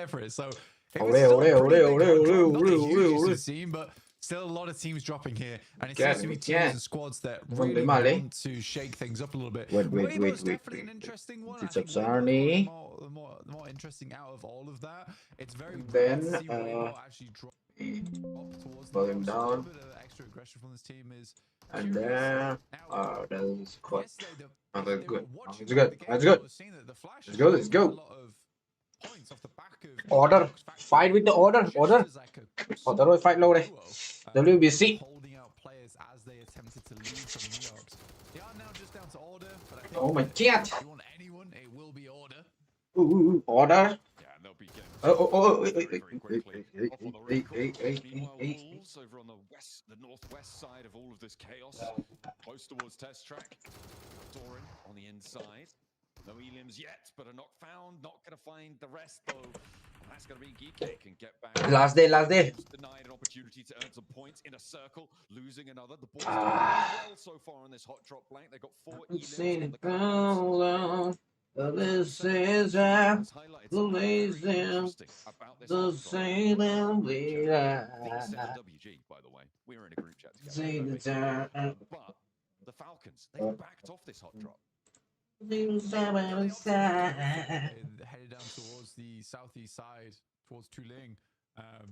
for it. So it was still a pretty big hot drop, not the hugest we've seen, but still a lot of teams dropping here, and it seems to be teams and squads that really want to shake things up a little bit. Weibo's definitely an interesting one. I think Weibo the more interesting out of all of that. It's very rare to see Weibo actually drop towards the box. So a little bit of extra aggression from this team is and then that is quite good. That's good. Let's go. Order. Fight with the order. Order will fight low there. WBC. Holding out players as they attempted to lead from Neox. They are now just down to order, but I think oh my god. If you want anyone, it will be order. Order. Yeah, they'll be getting over on the northwest side of all of this chaos, close towards test track. Doran on the inside. No elims yet, but are not found. Not gonna find the rest though. And that's gonna be Geek can get back. Last day. Denied an opportunity to earn some points in a circle, losing another. The boys doing well so far on this hot drop blank. They got 4 elims on the cards. This is the same WG, by the way. We're in a group chat together. But the Falcons, they backed off this hot drop. Headed down towards the southeast side, towards Tuling. I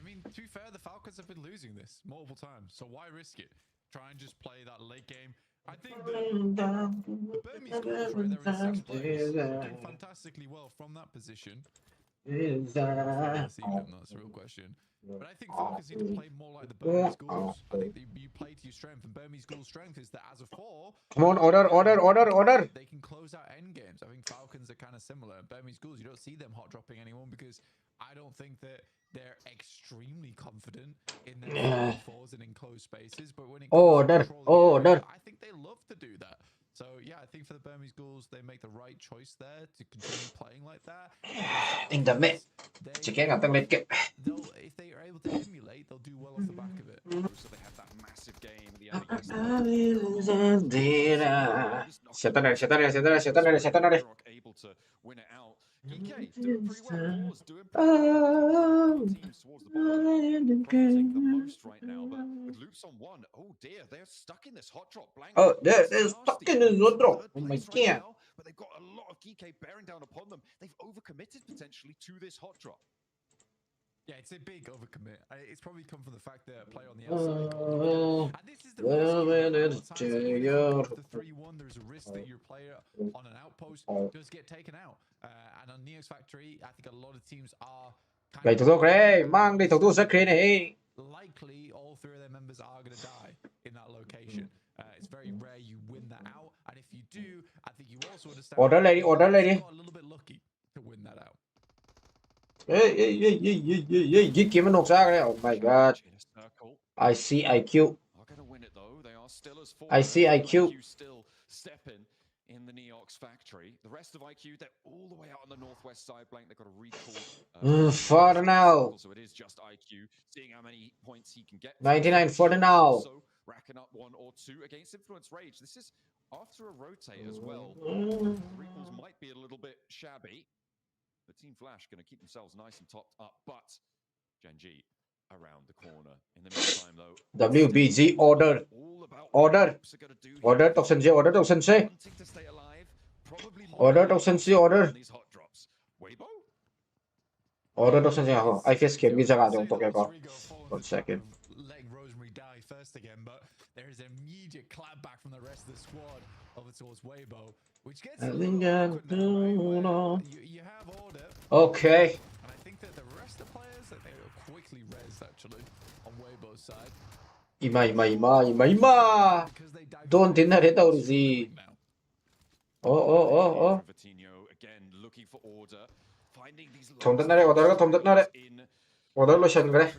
mean, to be fair, the Falcons have been losing this multiple times, so why risk it? Try and just play that late game. I think the Burmese guys right there in 6th place doing fantastically well from that position. Let's see them, that's a real question. But I think Falcons need to play more like the Burmese Ghouls. I think you play to your strength, and Burmese Ghouls' strength is that as a 4... Come on, order. They can close out end games. I think Falcons are kind of similar. Burmese Ghouls, you don't see them hot dropping anyone because I don't think that they're extremely confident in their 4s and in closed spaces. But when it comes to order, I think they love to do that. So yeah, I think for the Burmese Ghouls, they make the right choice there to continue playing like that. In the mid. If they are able to emulate, they'll do well off the back of it. So they have that massive game. Able to win it out. GK doing pretty well. Wars doing pretty well. Teams towards the bottom, profiting the most right now. But with loops on 1, oh dear, they're stuck in this hot drop blank. Oh, they're stuck in this hot drop. Oh my god. But they've got a lot of GK bearing down upon them. They've overcommitted potentially to this hot drop. Yeah, it's a big overcommit. It's probably come from the fact that player on the outside. And this is the risk. The 3-1, there's a risk that your player on an outpost does get taken out. And on Neox Factory, I think a lot of teams are kind of likely all 3 of their members are going to die in that location. It's very rare you win that out. And if you do, I think you also understand order lady. got a little bit lucky to win that out. Oh my god. I see IQ. I see IQ. Still stepping in the Neox Factory. The rest of IQ, they're all the way out on the northwest side blank. They've got a recall. For now. So it is just IQ seeing how many points he can get. 99 for now. So racking up 1 or 2 against Influence Rage. This is after a rotate as well. The recalls might be a little bit shabby. The Team Flash going to keep themselves nice and topped up, but THANKG around the corner. In the meantime, though, WBG order. Order. Order Toxin J. Order Toxin C. Order Toxin C. Order. Order Toxin C. I guess can be Zagado. 1 second. Letting Rosemary die first again, but there is immediate clapback from the rest of the squad over towards Weibo, which gets a little awkward now. You have order. Okay. And I think that the rest of the players that they were quickly rezzed actually on Weibo's side. Ima. Don't deny it out Z. Oh. Again looking for order. Finding these order lotion gre.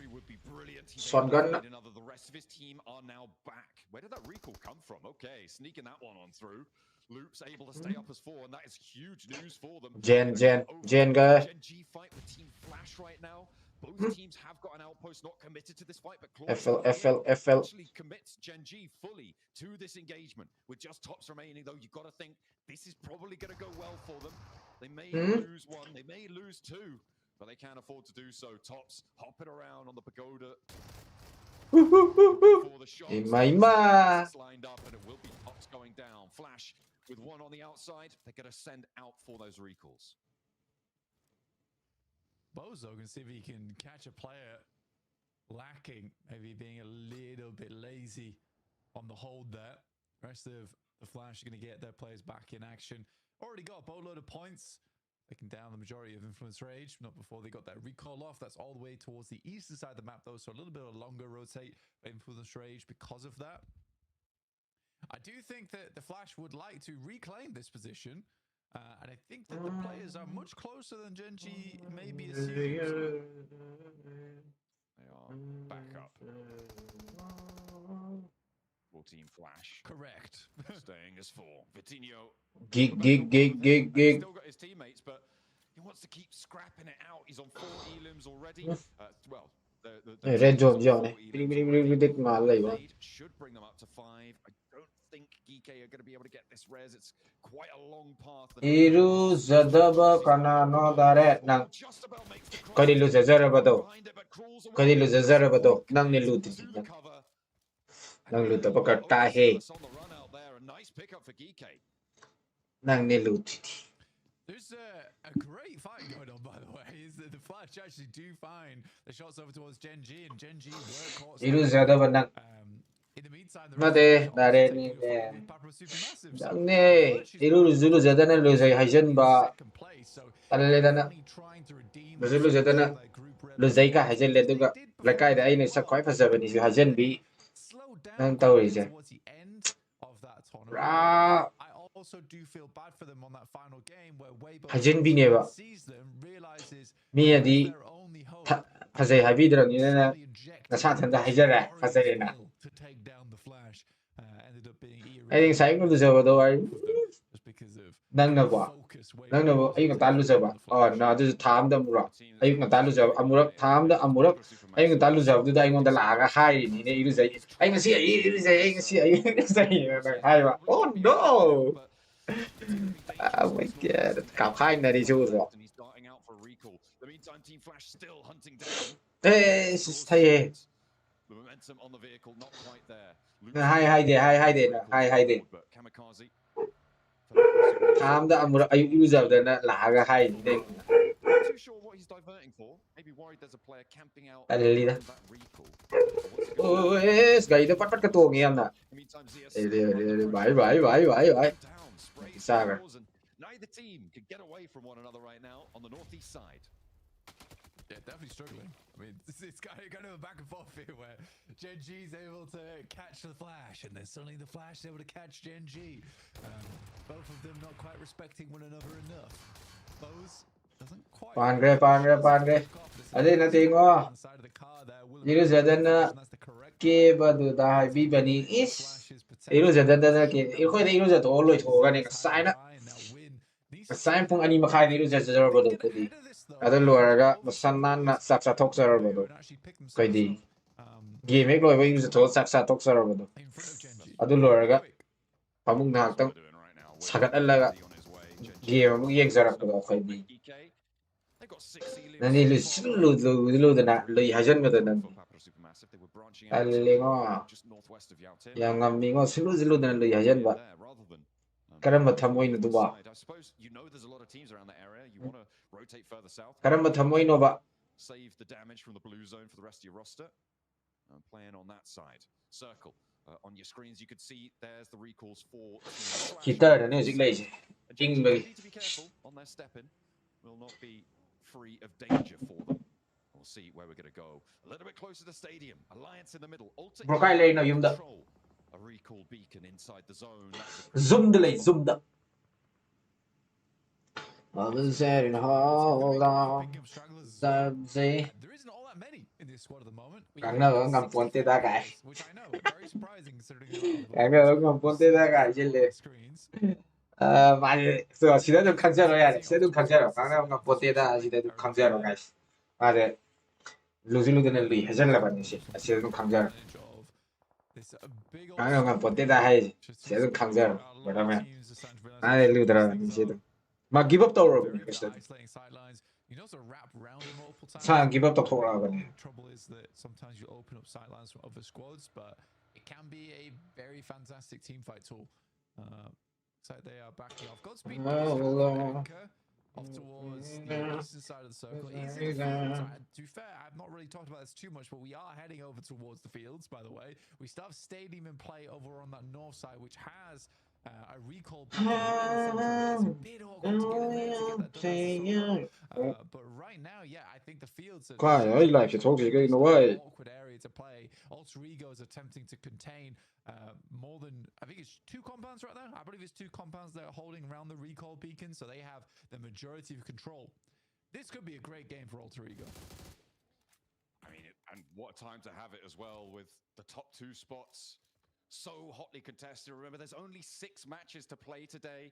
Shotgun. The rest of his team are now back. Where did that recall come from? Okay, sneaking that one on through. Loop's able to stay up as 4, and that is huge news for them. Gen guy. THANKG fight with Team Flash right now. Both teams have got an outpost, not committed to this fight, but FL. actually commits THANKG fully to this engagement. With just tops remaining, though, you've got to think this is probably going to go well for them. They may lose 1, they may lose 2. but they can't afford to do so. Tops hopping around on the pagoda. For the shots. It's lined up, and it will be Tops going down. Flash with one on the outside. They're going to send out for those recalls. Bozo can see if he can catch a player lacking, maybe being a little bit lazy on the hold there. Rest of the Flash are going to get their players back in action. Already got a boatload of points. They can down the majority of Influence Rage, not before they got that recall off. That's all the way towards the eastern side of the map, though, so a little bit of a longer rotate for Influence Rage because of that. I do think that the Flash would like to reclaim this position, and I think that the players are much closer than Gen.G maybe assumes. They are back up. Full team Flash. Correct. Staying as 4. Vitinho. Gig. Still got his teammates, but he wants to keep scrapping it out. He's on 4 elims already. Well, the Red zone should bring them up to 5. I don't think GK are going to be able to get this res. It's quite a long path. Iru Zadaba Kanano Dare Nang Kadilu Zazarabado. Kadilu Zazarabado. Nang Niluti. Nang Lutapaka He. Nice pickup for GK. Nang Niluti. There's a great fight going on, by the way. Is that the Flash actually do find the shots over towards Gen.G, and Gen.G were caught. Iru Zadaba Nang. In the meantime, Nade Dare Ni. Dangne. Iru Zulu Zadana Luzai Hajanba. Aledana. Zulu Zadana Luzaika Hajan Leduga. Lakai the Ain is a quite for 7 is Hajan B. Nang Taurizia. I also do feel bad for them on that final game where Hajan B never sees them, realizes me the Hazay Habidra Nina Nasatan the Hajara Hazarena. To take down the Flash ended up being I think Simon Luzava just because of Nangava. Nangava, you can tell Luzava. Oh, no, this is Tam the Murak. You can tell Luzava. Amurak, Tam the Amurak. I can tell Luzava, do I want the Laga high in it? I can see it. Oh, no. Oh, my God. How high that is also. Hey, stay. The momentum on the vehicle not quite there. Hi there. Kamikaze. Tam the Amura, I use of the Laga high. Not too sure what he's diverting for. Maybe worried there's a player camping out. That recall. Oh, yes, guy, the part to me. I'm not. Bye. Saga. Neither team can get away from one another right now on the northeast side. Yeah, definitely struggling. I mean, it's kind of a back and forth here where Gen.G's able to catch the Flash, and then suddenly the Flash is able to catch Gen.G. Both of them not quite respecting one another enough. Bose doesn't quite. Pangre. I didn't think, oh, you know, then gave the high bunny is. You know, that you could use it always organic sign up. A sign from any Makai use as a robot. Other lower, Masanan, Saxa Toxa robot. Kaidi. Game make over use it all Saxa Toxa robot. Other lower, Pamung Nakta, Sagat Alaga. Game, we exert about Kaidi. Then he lose the Hajan with them. Young Amingo, Sulu than the Hajan, but Karamba Tamoino do what? I suppose you know there's a lot of teams around the area. You want to rotate further south. Karamba Tamoino, save the damage from the blue zone for the rest of your roster. Playing on that side. Circle. On your screens, you could see there's the recalls for. Kita the music lazy. Need to be careful on their step in. Will not be free of danger for them. We'll see where we're going to go. A little bit closer to stadium. Alliance in the middle. A recall beacon inside the zone. Zoom the. Others said in hold on. There isn't all that many in this squad at the moment. I'm pointed that guy. Which I know, very surprising considering. I'm pointed that guy. Screens. So she doesn't consider. She doesn't consider. I'm pointed that she doesn't consider, guys. Losing the league has never been. She doesn't consider. I'm pointed that high. She doesn't consider. But I mean, I lose the. Ma give up the road. You can also wrap around it multiple times. สร้างกิฟต์ตกทงเรากัน Trouble is that sometimes you open up sightlines from other squads, but it can be a very fantastic team fight tool. So they are backing off. Godspeed anchor off towards the eastern side of the circle. To be fair, I've not really talked about this too much, but we are heading over towards the fields, by the way. We still have Stadium in play over on that north side, which has a recall. It's a bit awkward to get that done. But right now, yeah, I think the fields are ก็ไอ้ไลฟ์จะโชคดีกันนะเว้ย awkward area to play. Alter Ego is attempting to contain more than, I think it's 2 compounds right now. I believe it's 2 compounds that are holding around the recall beacon, so they have the majority of control. This could be a great game for Alter Ego. I mean, and what a time to have it as well, with the top 2 spots so hotly contested. Remember, there's only 6 matches to play today.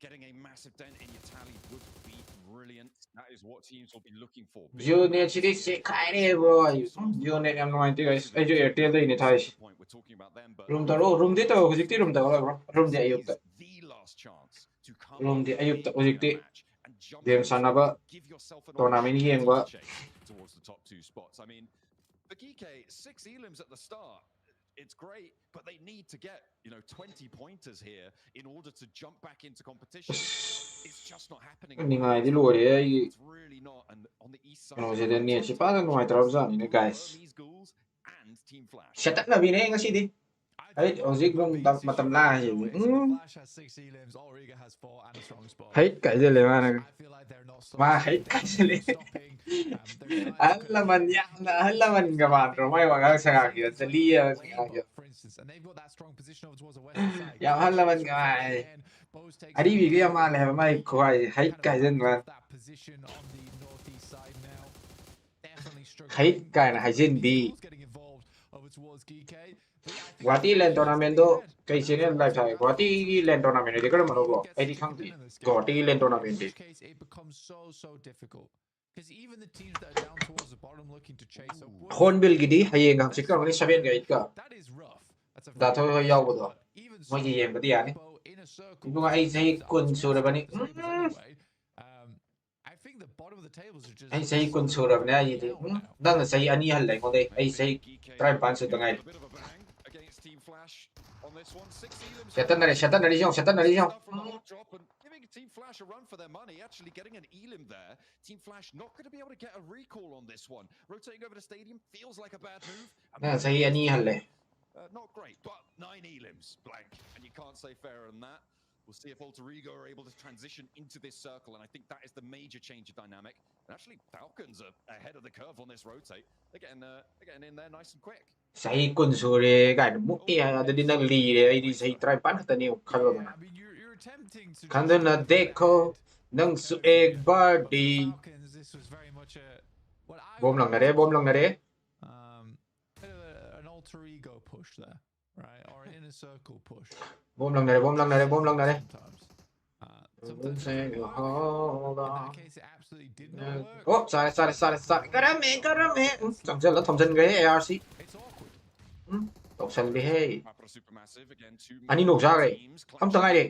Getting a massive dent in your tally would be brilliant. That is what teams will be looking for. Unit series ใครเนี่ย bro Unit M90 guys ไอ้เจ้า Airtel ได้นี่ไทย room ตลอด room ที่ตัวคือที่ room ตลอด bro room ที่อายุต room ที่อายุตคือที่เดมซันนะก็ตัวน้ำมันเฮียงว่า towards the top 2 spots. I mean, for Geeke, 6 elims at the start. It's great, but they need to get, 20 pointers here in order to jump back into competition. It's just not happening. It's really not. And on the east side, guys. Shut up, Navine, kasi di. Ay, Ozig nung matamla yun. Hate ka sila, man. Ma-hate ka sila. Alaman yan, alaman ka man. Romay, wag sa kakit. Sa liya, sa kakit. Yung alaman ka man. Adi, bigay yung mga leha, may kuhay. Hate ka sila, man. Hate ka na, hajin B. Guwahati Land Tournament do kay senior live tayo. Guwahati Land Tournament hindi ko naman ulo. Ay di kang di. Guwahati Land Tournament di. Hornbill gidi hayeng ang sikar ni sabihin ka itka. Dato yaw ko do. Mo yiyem ba diyan eh. Ibu nga ay say kun sura ba ni. Ay say kun sura ba na yiti. Dang say ani halay ko day. Ay say try pan sa tangay. Shatan na rin yung. Giving Team Flash a run for their money, actually getting an elim there. Team Flash not going to be able to get a recall on this one. Rotating over the stadium feels like a bad move. Not great, but 9 elims blank, and you can't say fairer than that. We'll see if Alter Ego are able to transition into this circle, and I think that is the major change of dynamic. And actually, Falcons are ahead of the curve on this rotate. They're getting in there nice and quick. Say kun sure guy mo iya ada din naglire ay di say try pan ta ni kalo na. Kanda na deko ng sueg body. Bom lang na re. An Alter Ego push there, right? Or an inner circle push. Bom lang na re. Oh, sorry. Karame. Samsel la Thompson gay ARC. Thompson bi hey. Ani nok ja gay. Am tangai de.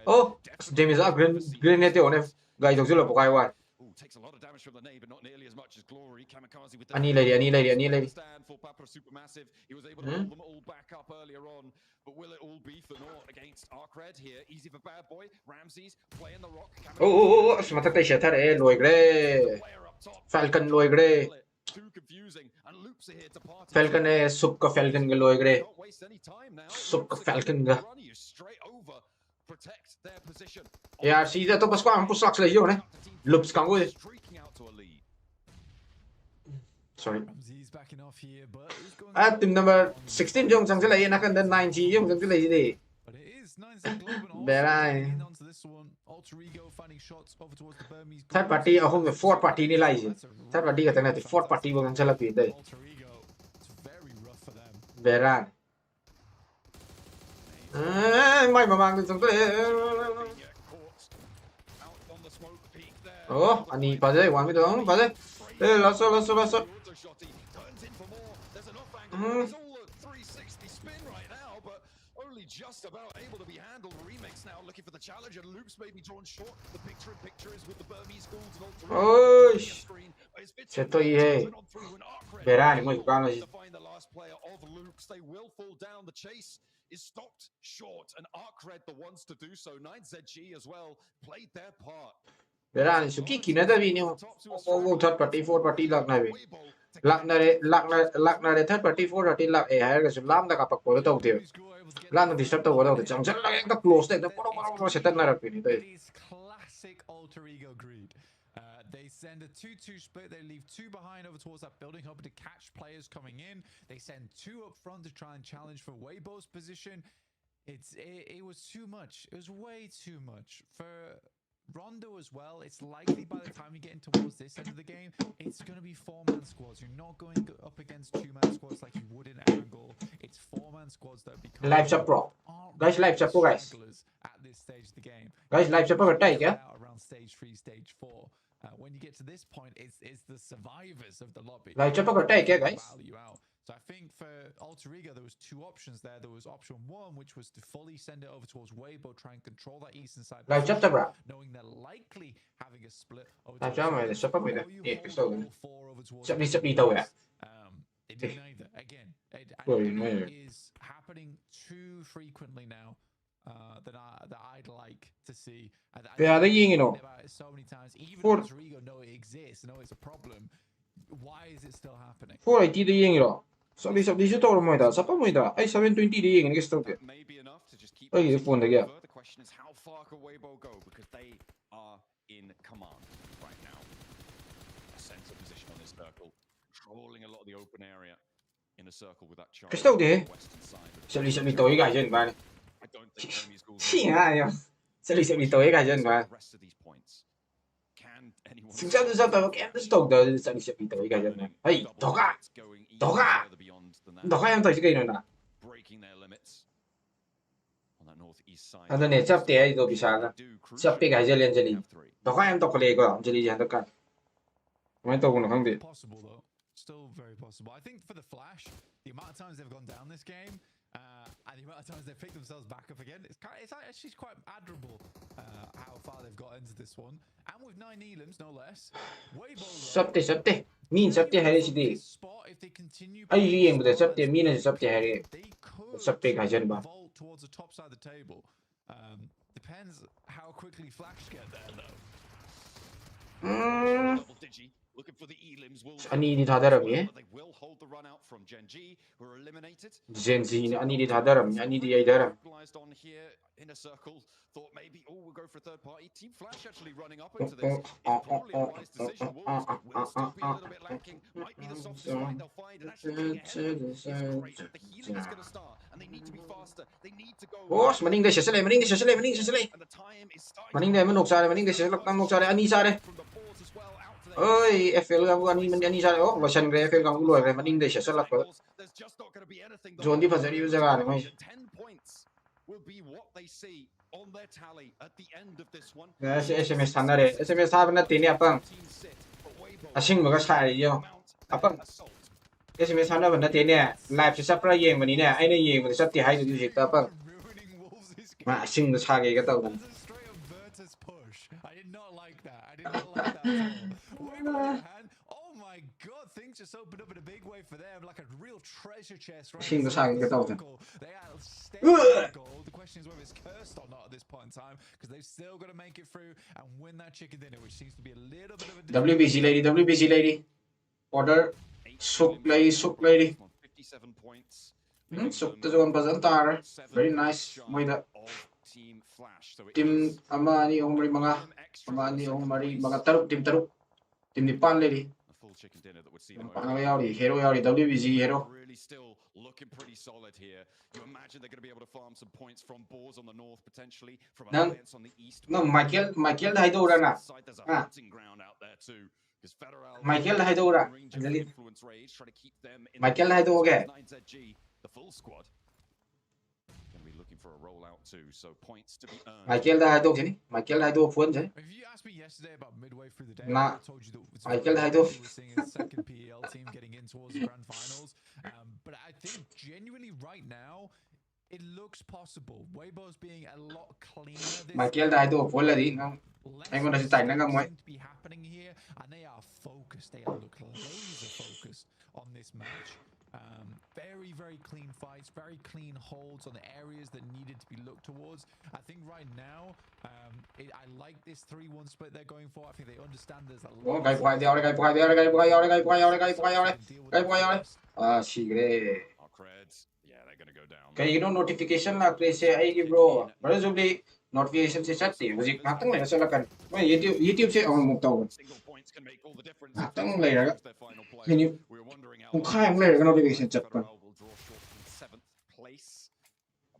Oh, James up grenade on him. Guy jong sila pokai wa. Takes a lot of damage from the nade, but not nearly as much as Glory. Kamikaze with the Ani lady. Stand for Papra Supermassive. He was able to pull them all back up earlier on, but will it all be for naught against Arcred here? Easy for Bad Boy. Ramses playing the rock. Oh, smatak tay siya tare loy gre. Falcon loy gre. Too confusing, and loops are here to party. Falcon sup ka Falcon ga loy gre. Sup ka Falcon ga. Straight over. Protect their position. ARC to pas ko ang puslak sila yun eh. Loops kang ko eh. Sorry. At team number 16 yung sang sila yun akan dan 9G yung sang sila yun eh. Berai. Third party ako may 4 party nila yun. Third party kata natin 4 party mo sang sila pida eh. Berai. May mamang din sang sila Oh, ani 빠져. 왕미동 빠져. 라쏘. only just about able to be handled. Remix now looking for the challenger. Loops may be drawn short. The picture is with the Burmese schools and Ôi, chết tôi ghê. Berani mới có nói. To find the last player of Loops, they will fall down. The chase is stopped short, and ArcRed the ones to do so. 9ZG as well played their part. Berani suki kina da video. Oh, third party, fourth party lag na bi. Lag na re third party, fourth party lag eh hai ka lam da ka pak ko to tiu. Lam na disturb to ko to chang chang lag ka close da ko setan na ra pi ni to. Classic alter ego greed. They send a 2-2 split. They leave 2 behind over towards that building, hoping to catch players coming in. They send 2 up front to try and challenge for Weibo's position. It was too much. It was way too much for Rondo as well. It's likely by the time you get in towards this end of the game, it's going to be 4-man squads. You're not going up against 2-man squads like you would in Angle. It's 4-man squads that become Live chat pro. Guys, live chat pro guys. At this stage of the game. Guys, live chat pro cái kìa. Around stage 3, stage 4. When you get to this point, it's the survivors of the lobby. Live chat pro cái kìa guys. So I think for Alter Ego, there was 2 options there. There was option 1, which was to fully send it over towards Weibo, try and control that eastern side. Live chat bro. Knowing they're likely having a split over Live chat mày sắp mày đấy. Cái số này. Sắp đi đâu vậy? It didn't either. Again, it is happening too frequently now. That I'd like to see. Yeah, they ying about it so many times. Even Alter Ego know it exists, know it's a problem. Why is it still happening? 480 đi ying rồi. Sắp đi số to rồi đó. Sắp mày đó. Ai 720 đi ying cái số kìa. Ôi cái phone đấy kìa. The question is how far can Weibo go, because they are in command right now. A center position on this circle, controlling a lot of the open area in a circle with that charge. Cái số đấy. Sắp đi tối cái chân bạn. I don't think Burmese schools Chị ai à? Sắp đi tối cái chân bạn. Thực ra tôi tao em rất tốt đó sắp đi tối cái chân này. Hey, đó cả em thấy cái này nè. Anh này sắp té rồi bị sao đó. Sắp bị cái chân lên chân đi. Đó cả em tao có lẽ có chân đi chân đó cả. Mấy tao cũng không biết. Still very possible. I think for the Flash, the amount of times they've gone down this game, and the amount of times they've picked themselves back up again, it's actually quite admirable how far they've got into this one. And with 9 elims, no less. Sắp đi. Min sắp đi hay gì? Ai riêng bây giờ sắp đi, min là sắp đi hay sắp đi cái chân ba. Depends how quickly Flash get there, though. Ani đi thả đờm nhé. Gen Z ani đi thả đờm, ani đi ai đờm. In a circle, thought maybe, we'll go for a third party. Team Flash actually running up into this. It's probably a wise decision. Wolves will still be a little bit lacking. Might be the softest fight they'll find. And actually getting ahead is great. The healing is going to start, and they need to be faster. They need to go. Mà ninh đây sẽ lên. And the time is starting. Mà ninh đây mới nộp ra đây, mà ninh đây sẽ nộp ra đây, ani ra đây. Ơi, FL găng ani ra đây. Và sân cái FL găng lùi rồi, mà ninh đây sẽ lắc rồi. Dồn đi vào dưới đi ra này mày. SMS 하나 래. SMS 하나 되니 아빠. 아싱 뭐가 사이요. 아빠. SMS 하나 vẫn thế nè, live sắp ra giềng mà ní nè, ai này giềng mà sắp thì hay được gì ta băng. Mà sinh nó xa cái tàu này. Things just opened up in a big way for them, like a real treasure chest. Sinh nó xa cái tàu này. The question is whether it's cursed or not at this point in time, because they've still got to make it through and win that chicken dinner, which seems to be a little bit of a WBC lady. Order. Suk lady. Suk to zone bazantar. Very nice. Mới đó. Team ama ni ông mari mga taruk team Team Nipan lady. Ang yaw di hero WBC hero. Looking pretty solid here. You imagine they're going to be able to farm some points from Boars on the north, potentially from Alliance on the east. No, Michael hay đâu ra nè. Michael hay đâu ra. Michael hay đâu kìa. Michael hay đâu chứ? Michael hay đâu phun chứ? Nah, Michael hay đâu. But I think genuinely right now, it looks possible. Weibo's being a lot cleaner this Michael đã đổ phối là đi nó anh còn sẽ tải nó ngang ngoài seem to be happening here, and they are focused. They look laser focused on this match. Very, very clean fights, very clean holds on the areas that needed to be looked towards. I think right now, I like this 3-1 split they're going for. I think they understand there's a lot. Cái quay đeo cái quay đeo cái quay đeo cái quay đeo cái quay đeo cái quay đeo à xì cái cái nó notification là cái sẽ ai cái bro bây giờ đi notification sẽ set thì gì ngắt tăng này sẽ là cần bây giờ YouTube sẽ ở một tàu ngắt tăng này là hình như không khai không này là cái notification chặt cần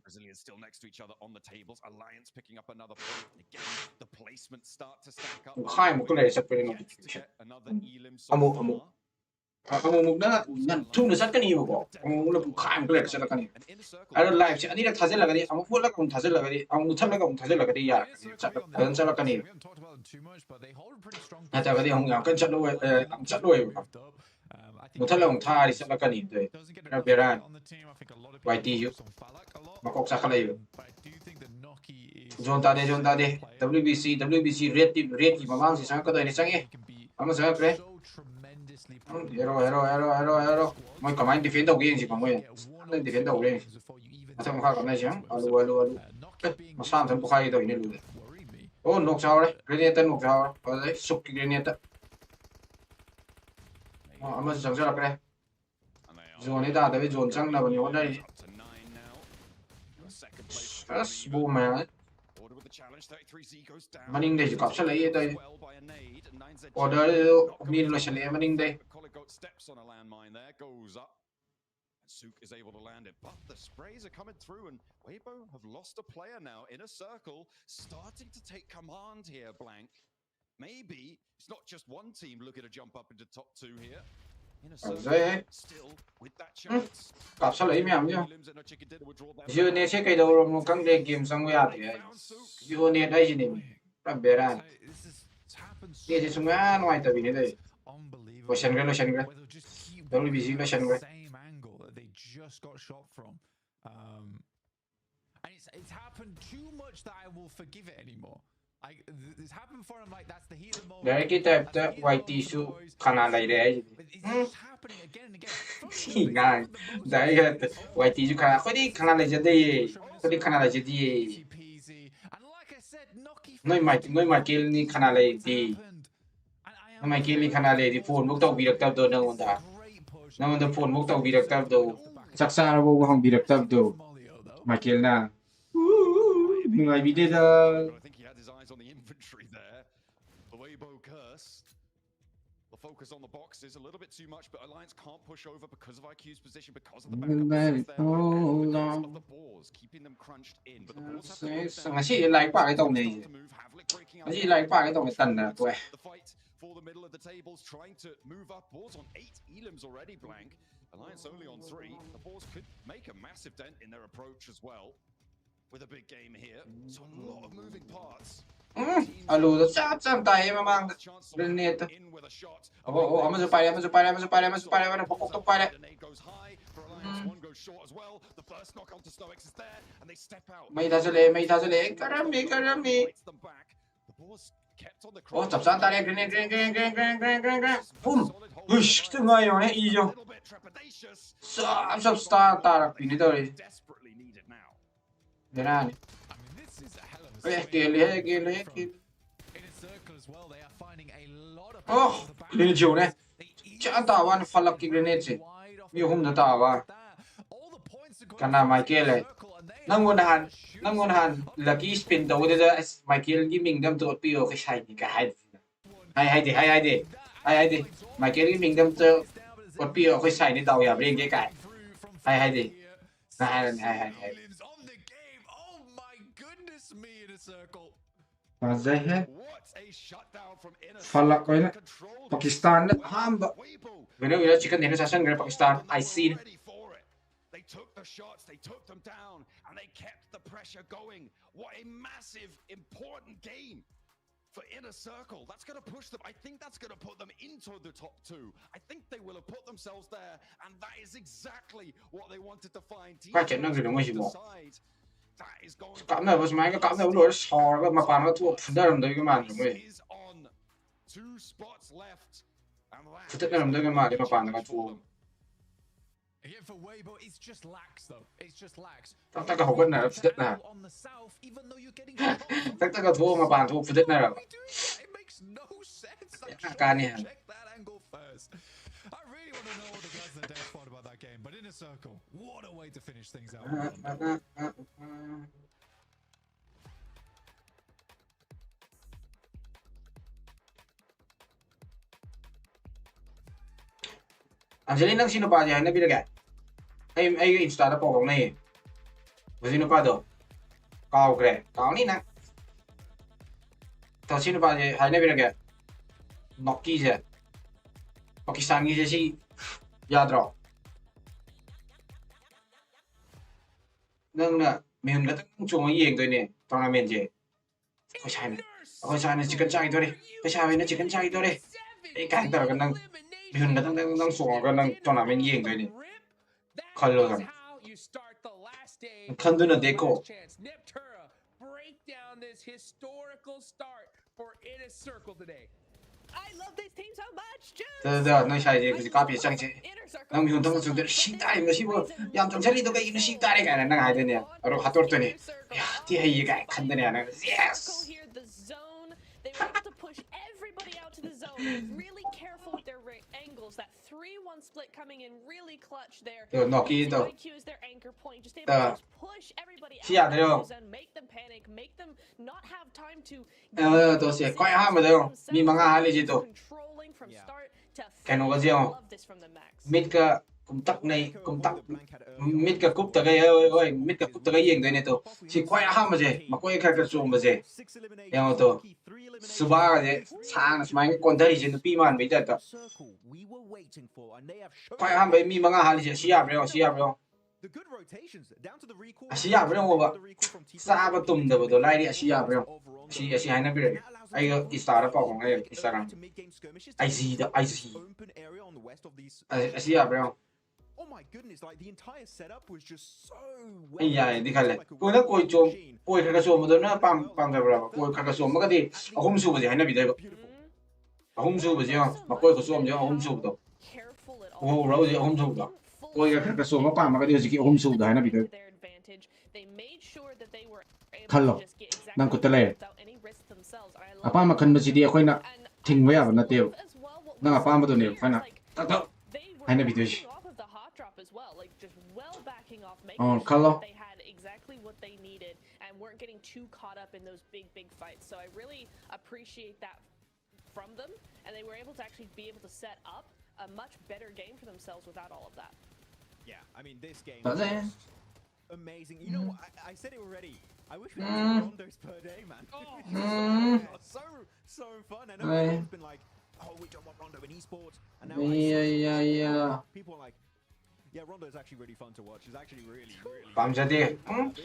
Brazilians still next to each other on the tables. Alliance picking up another point. Again, the placements start to stack up. không khai một cái này sẽ phải notification một đó nhận chung được sát cái gì mà có ông là khai một cái này sẽ là cái gì ở live sẽ anh đi là thay là cái gì ông phút là cũng thay là cái gì ông thắt là cũng thay là cái gì à sẽ là cái gì à cái gì ông làm cái chất đuôi một thắt là ông tha thì sẽ là cái gì đấy là biệt ra YT mà có sao cái này John ta đi WBC red gì mà mang gì sang cái này sang nghe ông mà sang cái Hero moi comment defend đầu game gì mà moi lên defend đầu game thằng khác còn này chứ alo mà sao thằng khai đầu này luôn ô nóc sao đấy grenade nóc sao đấy sụp cái grenade mà chẳng sao cái zone này ta đấy zone chẳng là bao nhiêu đây boom mà Manning đây chỉ có sẽ lấy đây order min là sẽ lấy Manning đây steps on a landmine there, goes up. Suk is able to land it, but the sprays are coming through, and Weibo have lost a player now in a circle, starting to take command here, Blank. Maybe it's not just one team looking to jump up into top 2 here. In a circle, still with that chance. Cặp sẽ lấy mềm chứ. Dưa này sẽ cái đầu một căng đề game sang ngoài thì dưa này đây gì này, làm bể ra. Đây thì xuống ngoài tại vì này đây. Lotion gray. WBC lotion gray. It's happened too much that I will forgive it anymore. It's happened before. I'm like, that's the heat of the moment. Đấy cái tập đó YT su khả năng này đấy. Thì ngay đấy YT su khả năng đi khả năng này gì? Đi khả năng này gì? Người mà kia đi khả năng này gì? Mày kia li khana le di phone mốc tàu bị được tập đồ nang on the phone mốc tàu bị được tập đồ chắc xa vô không bị được tập đồ mày kia na người bị đây là focus on the box is a little bit too much, but Alliance can't push over because of IQ's position, because of the backup of the balls, keeping them crunched in. But the balls have to chỉ lại qua cái tàu này, chỉ lại qua cái tàu này tần là quẹ. For the middle of the tables, trying to move up. Balls on 8 elims already, Blank. Alliance only on 3. The balls could make a massive dent in their approach as well. With a big game here, so a lot of moving parts. Alo, nó chạm tay mà mang grenade. Ông sẽ bay, nó bóc tóc bay đấy. Mày ta sẽ lấy, karami. Ồ, chập sáng ta đây, grenade. Boom. Uish, cái người này easy. Sắp ta là bị này thôi. Để ra. Kia lấy. Oh, lên chiều này. Chả tao ăn phá lập cái grenade gì. Nhiều hôm nữa tao à. Cái nào mày kia này. Nang ngon han là cái spin đầu đây là Michael cái mình đâm tụt piu cái sai cái hay đi Michael cái mình đâm tụt piu cái sai đi tàu ya riêng cái hay đi mà dễ hết falak coi nè Pakistan đó ham bợ vì nếu chỉ cần đến session người Pakistan I see They took the shots, they took them down, and they kept the pressure going. What a massive, important game for Inner Circle. That's going to push them. I think that's going to put them into the top 2. I think they will have put themselves there, and that is exactly what they wanted to find. Phát triển năng lực mới gì That is going cảm nào với máy cái cảm nào lối sò cái mà bàn nó thuộc phụ đỡ làm đấy cái màn rồi mày phụ đỡ làm đấy cái màn thì mà bàn nó thuộc tất cả hậu vẫn là phụ đỡ nào tất cả thua mà bàn thuộc phụ đỡ nào cái này I really want to know what the guys in the dev thought about that game, but in a circle, what a way to finish things out. Anjali nang sino pa diyan na binigay? Ay insta na po kung na eh. Sino pa do? Kau kre. Kau ni na. Tao sino pa diyan hay na binigay? Nokki siya. Pakistan की जैसी याद रहो नंग ना mayhem लत चोंग Young दोने tournament जे कोई China chicken चाइ दोरे कोई चाइना चिकन चाइ दोरे ए कांग तर गन नंग मेहम लत नंग चोंग गन नंग टूर्नामेंट येंग दोने खल्लो गन खंदुना देखो break down this historical start for Inner Circle today. I love this team so much. 너 샤이제 그 카피 장제 너 미혼 동 중들 신다리 뭐 시고 양좀 저리도 가 있는 신다리 가는 나 아이더니 바로 하도르더니 야 뒤에가 간다네 하는 yes They were able to push everybody out to the zone. Really careful with their angles. That 3-1 split coming in really clutch there. IQ is their anchor point. Just able to push everybody out to the zone, make them panic, make them not have time to controlling from start to finish. I love this from the Max. Mid cũng tắc mid cái cúp tới cái ơi mid cái cúp tới cái gì đấy này tôi chỉ quay ham mà gì mà quay cái zoom mà gì em tôi số ba cái sáng mai cái con thấy gì nó pi màn bây giờ đó quay ham với mi mà ngã gì xí áp rồi xí áp rồi mà xa vào tùng được rồi lại đi xí áp rồi xí hay nó bị rồi ai cái Instagram bảoของai Instagram IG đó IG xí áp rồi Oh my goodness, like the entire setup was just so well. Yeah, di kale. Kung na koi kakasom mo doon na pam dabra. Koi kakasom mo kasi ahum suba di hana biday ko. Ahum suba siya. Makoy kasom siya ahum suba to. Oh, raw siya ahum suba. Koi kakasom mo pam makadi sige ahum suba hana biday. Khalo. Nang ko tale. Apa makan mo sidi ako'y na tingwaya ba na tiyo. Nang apa mo doon niyo. Fana. Tato. Hana biday siya. As well, like just well backing off, making sure they had exactly what they needed and weren't getting too caught up in those big fights. So I really appreciate that from them, and they were able to actually be able to set up a much better game for themselves without all of that. Yeah, I mean this game was amazing. You know, I said it already. I wish we had rondos per day, man. So fun. I know it's been like, oh, we don't want rondo in esports, and now people are like, yeah, Rondo is actually really fun to watch. It's actually really. Pamjadi,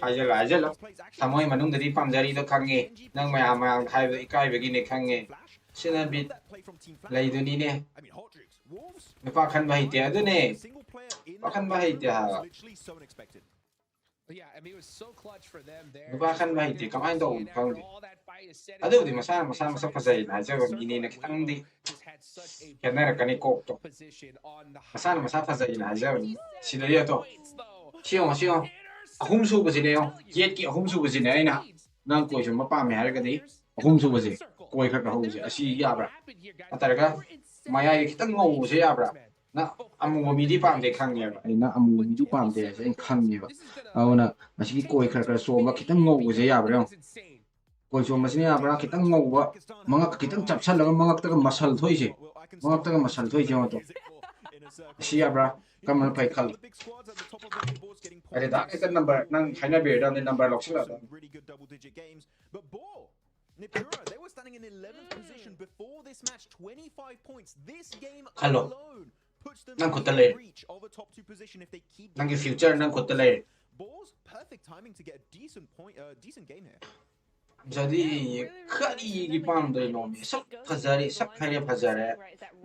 ajala. Samoy manung dadi pamjari to khange. Nang mayam hai kai begini khange. Sina bit lai duni ne. Me pa khan bahai tia du ne. Pa khan bahai tia. Yeah, I mean it was so clutch for them there. Me pa khan bahai tia kamai do khang di. Adu di masa pasai na jaga bini na kitang di. Kena kani kok to. Masa pasai na jaga. Siya to. Siya. Ahum su ba sila yet ki ahum su ba sila ay na. Nang koi siya mapa may harga di. Ahum su ba sila. Koi ka kahum siya. Asi yabra. Ataraga. Maya kitang ngau siya yabra. Na amu midi pam de khang niya. Ay na amu midi pam de siya khang niya. Aw na asi koi ka so ma kitang ngau siya yabra. Koi so mas niya yabra kitang ngau ba. Mga kitang chapsal lang mga taga masal thoy siya. Mga taga masal thoy siya to. Siya bra, kamu pay kal. Ada dah itu number, nang hanya beda ni number lock sila. They were standing in 11th position before this match, 25 points. This game alone puts them in reach of a top 2 position if they keep. Nang future nang kutale. Balls, perfect timing to get a decent game here. 저디 크리 밤들 놈이 sắc 파자리 sắc 하이레 파자레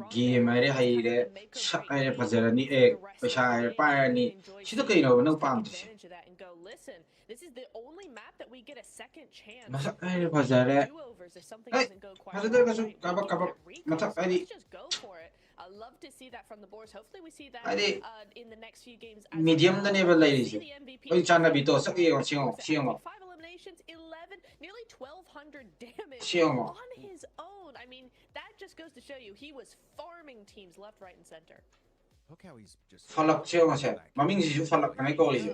게임하이레 하이레 sắc 하이레 파자라니 에 paisaire pairani sida kaino nang pamdisi masak haire phajare ai phajadar kabak kabak matak ai I love to see that from the boards. Hopefully we see that in the next few games. Medium the never ladies. Oi chana bito sak iyo siong 5 eliminations, 11, nearly 1200 damage on his own. I mean, that just goes to show you he was farming teams left, right, and center. Look how he's just falak siong ase maming si falak kanai ko ise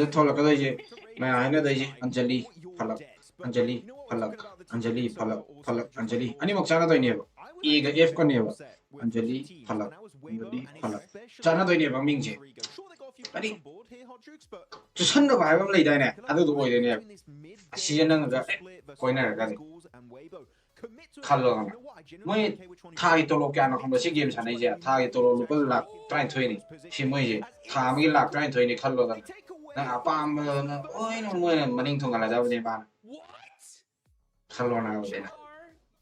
the tholak ka dai ma haina dai Anjali falak Anjali falak Anjali falak falak Anjali ani mok chana doi ne e ga f ko ne Anjali falak Anjali falak chana doi ne maming je ani chu san no ba bam lai dai ne adu du oi dai ne si nang ga koina ga 칼로 뭐 타기 돌로 깨는 한 번씩 게임 사네 이제 타기 돌로 걸 락 트라이 트웨니 시모이지 타미 락 트라이 트웨니 칼로가 나 아빠는 어이는 뭐 머닝 통할 라 잡으니 봐 칼로 나오지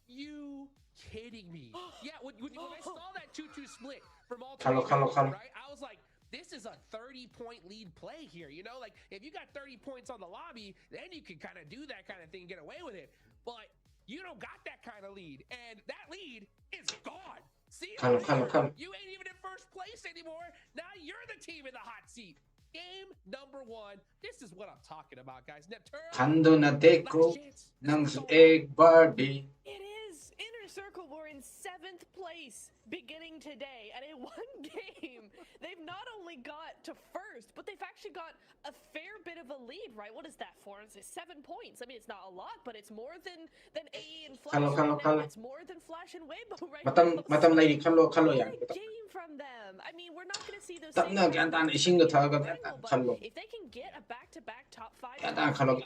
you kidding me? Yeah, when I saw that 2-2 split from all 칼로 right? I was like, this is a 30-point lead play here. You know, like if you got 30 points on the lobby, then you can kind of do that kind of thing and get away with it. But you don't got that kind of lead, and that lead is gone. See, you ain't even in first place anymore. Now you're the team in the hot seat. Game number 1. This is what I'm talking about, guys. Neptune. 간도 나 데코 낭수 egg birdie. It is. Inner Circle were in 7th place beginning today, and in one game, they've not only got to first, but they've actually got a fair bit of a lead, right? What is that for? It's 7 points. I mean, it's not a lot, but it's more than AE and Flash right now. It's more than Flash and Weibo right now. matam lady 칼로 yan Game from them. I mean, we're not going to see those tapna gantan ising ga thaga 칼로 if they can get a back-to-back top 5 gantan 칼로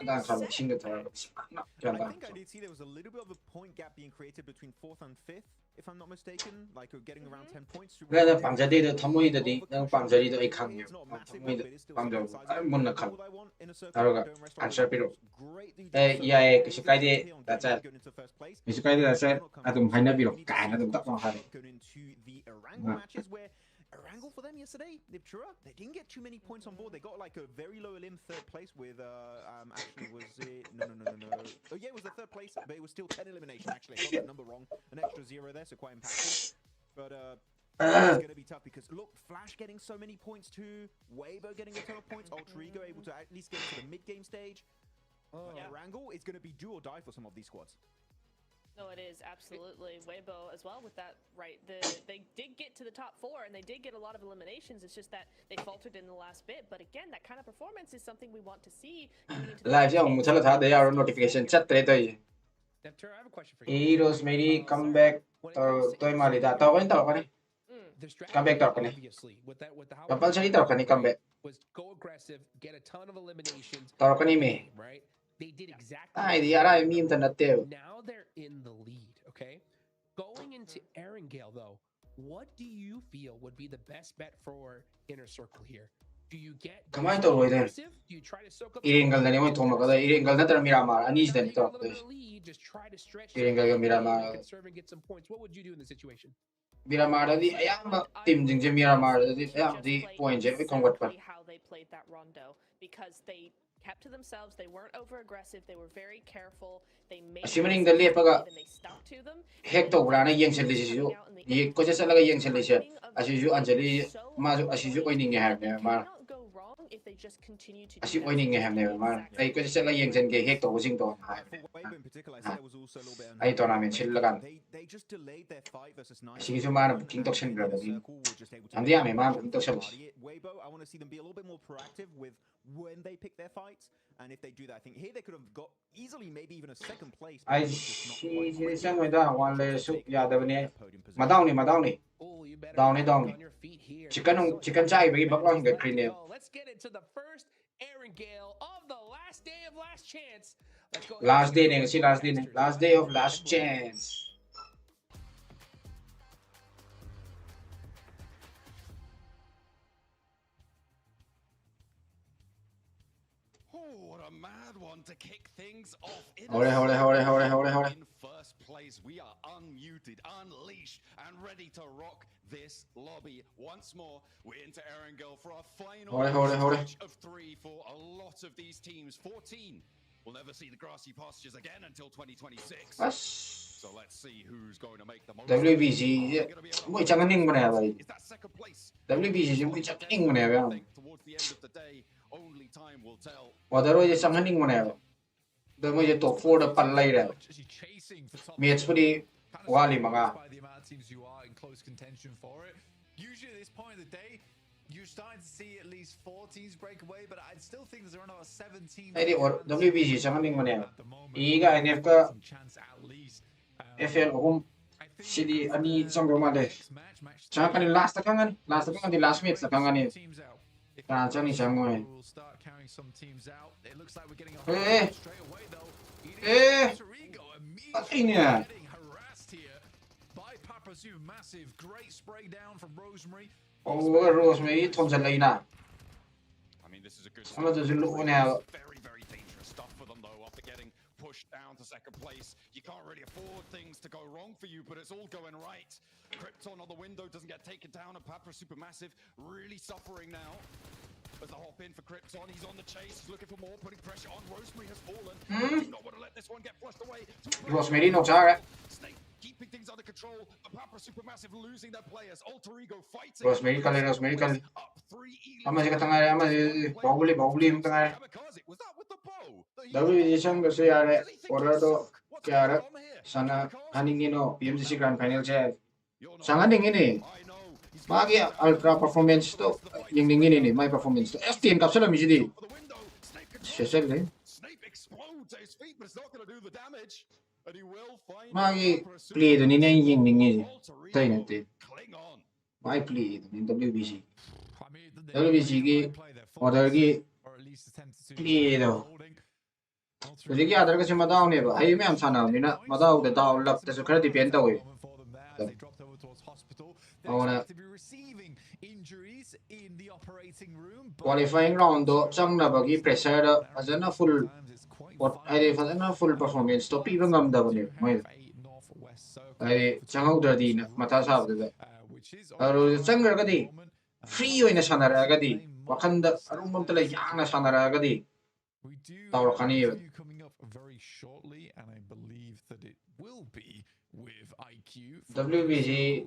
ising ga thaga I think I did see there was a little bit of a point gap being created between 4th and 5th, if I'm not mistaken, like getting around 10 points. 그래서 밤자리도 탐모이들이 능 밤자리도 이 강요 탐모이들 밤자 문나 강 나로가 안셔비로 에 이하에 그 시까지 다자 이 시까지 다자 아좀 하이나비로 까나 좀 딱만 하래 Erangel for them yesterday, Niptura, they didn't get too many points on board. They got like a very low elim 3rd place with actually was it no. Oh yeah, it was the 3rd place, but it was still 10 elimination actually. I got that number wrong. An extra 0 there, so quite impactful. But it's gonna be tough because look, Flash getting so many points too, Weibo getting a ton of points, Ultrigo able to at least get to the mid-game stage. Erangel is gonna be do or die for some of these squads. No, it is absolutely Weibo as well with that, right? They did get to the top 4 and they did get a lot of eliminations. It's just that they faltered in the last bit. But again, that kind of performance is something we want to see. Live yang muthala tha de yar notification chat tre toy. Neptune, I have a question for you. Heroes maybe come back toy mali da taw kan taw kan come back taw kan kapal sari taw kan come back was go aggressive, get a ton of eliminations. taw kan me Right? They did exactly. ai di ara mi internet te Now they're in the lead, okay? Going into Erangel, though, what do you feel would be the best bet for Inner Circle here? Do you get kamai to roy den aggressive? Do you try to soak up irengal na ni mo thoma kada irengal na tar miramar ani is den to just try to stretch Irengal ga miramar conserve and get some points. What would you do in the situation? miramar di ayam team jing je miramar di ayam di point je convert pa How they played that rondo because they kept to themselves. They weren't over aggressive. They were very careful. They made Assuming the lepaga and they stuck to them. hek to brana yeng sel li ju ye ko se salaga yeng sel li se asiju Anjali ma ju asiju oining ge have ne ma If they just continue to asi oining ge have ne ma ai ko se salaga yeng sen ge hek to jing to ha Weibo in particular, I said there was also a little bit ai tournament sil lagan they just delayed their fight versus 9. asi ju ma booking to sen bra di andi ame ma booking to sel Weibo, I want to see them be a little bit more proactive with when they pick their fights, and if they do that, I think here they could have got easily maybe even a 2nd place. ai si ji sang mai da wan le su ya da ne ma down ni down ni chicken chai bagi bak long ge green ne Let's get into the first Erangel of the last day of last chance. Let's go. last day ne si last day of last chance Oh, what a mad one to kick things off. Hold it. In first place, we are unmuted, unleashed, and ready to rock this lobby once more. We're into Erangel for our final stretch of 3 for a lot of these teams. 14 will never see the grassy pastures again until 2026. So let's see who's going to make the most. WBC mỗi chẳng ăn ninh mà nè vậy. WBC chỉ mỗi chẳng ăn ninh mà nè vậy. Và rồi chẳng ăn ninh mà nè. Rồi mới top 4 được pan lấy rồi. Match for the wali mga. Usually at this point of the day, you're starting to see at least 4 teams break away, but I still think there's around about 7 teams. Hey, WBC chẳng ăn ninh mà nè. Ý cái NF ka FL home city ani samro ma de. Chẳng kan last ta kan di last match ta kan ni. Ta chẳng ni chẳng ngồi. Cái nè. Oh, Rosemary thon chân lấy nè. Sao nóจะลุนแนว pushed down to second place. You can't really afford things to go wrong for you, but it's all going right. Krypton on the window doesn't get taken down, and Papra Supermassive really suffering now. As the hop in for Krypton, he's on the chase, he's looking for more, putting pressure on. Rosemary has fallen. Do not want to let this one get flushed away. Rosemary no chara. Snake keeping things under control, but Papra Supermassive losing their players. Alter Ego fighting. Rosemary kali. Ama sih katang ada, ama sih bahuli katang ada. WBC chẳng có gì à order to kya ra sana haningin no PMGC Grand Final che. Sang haningin ni. Magi ultra performance to yung ningin ni my performance to. STN kapsula mi jadi. Sesel ni. Magi play to ni na yung ningin. Tayo natin. My play to ni WBC. WBC ki order ki play to. Jadi ki other kasi madaw ni ba? Ay may am sana ni na madaw the daw lap taso kaya depende daw eh. Awala. Qualifying round do chang na bagi pressure da asana full what ay fasana full performance to pi bangam da bani mai. Ay chang order di na mata sa da. Aro chang ga di free oina sana ra ga di. Wakanda arung mom tala yang na sana ra ga di. Taur khani coming up very shortly, and I believe that it will be with IQ. WBC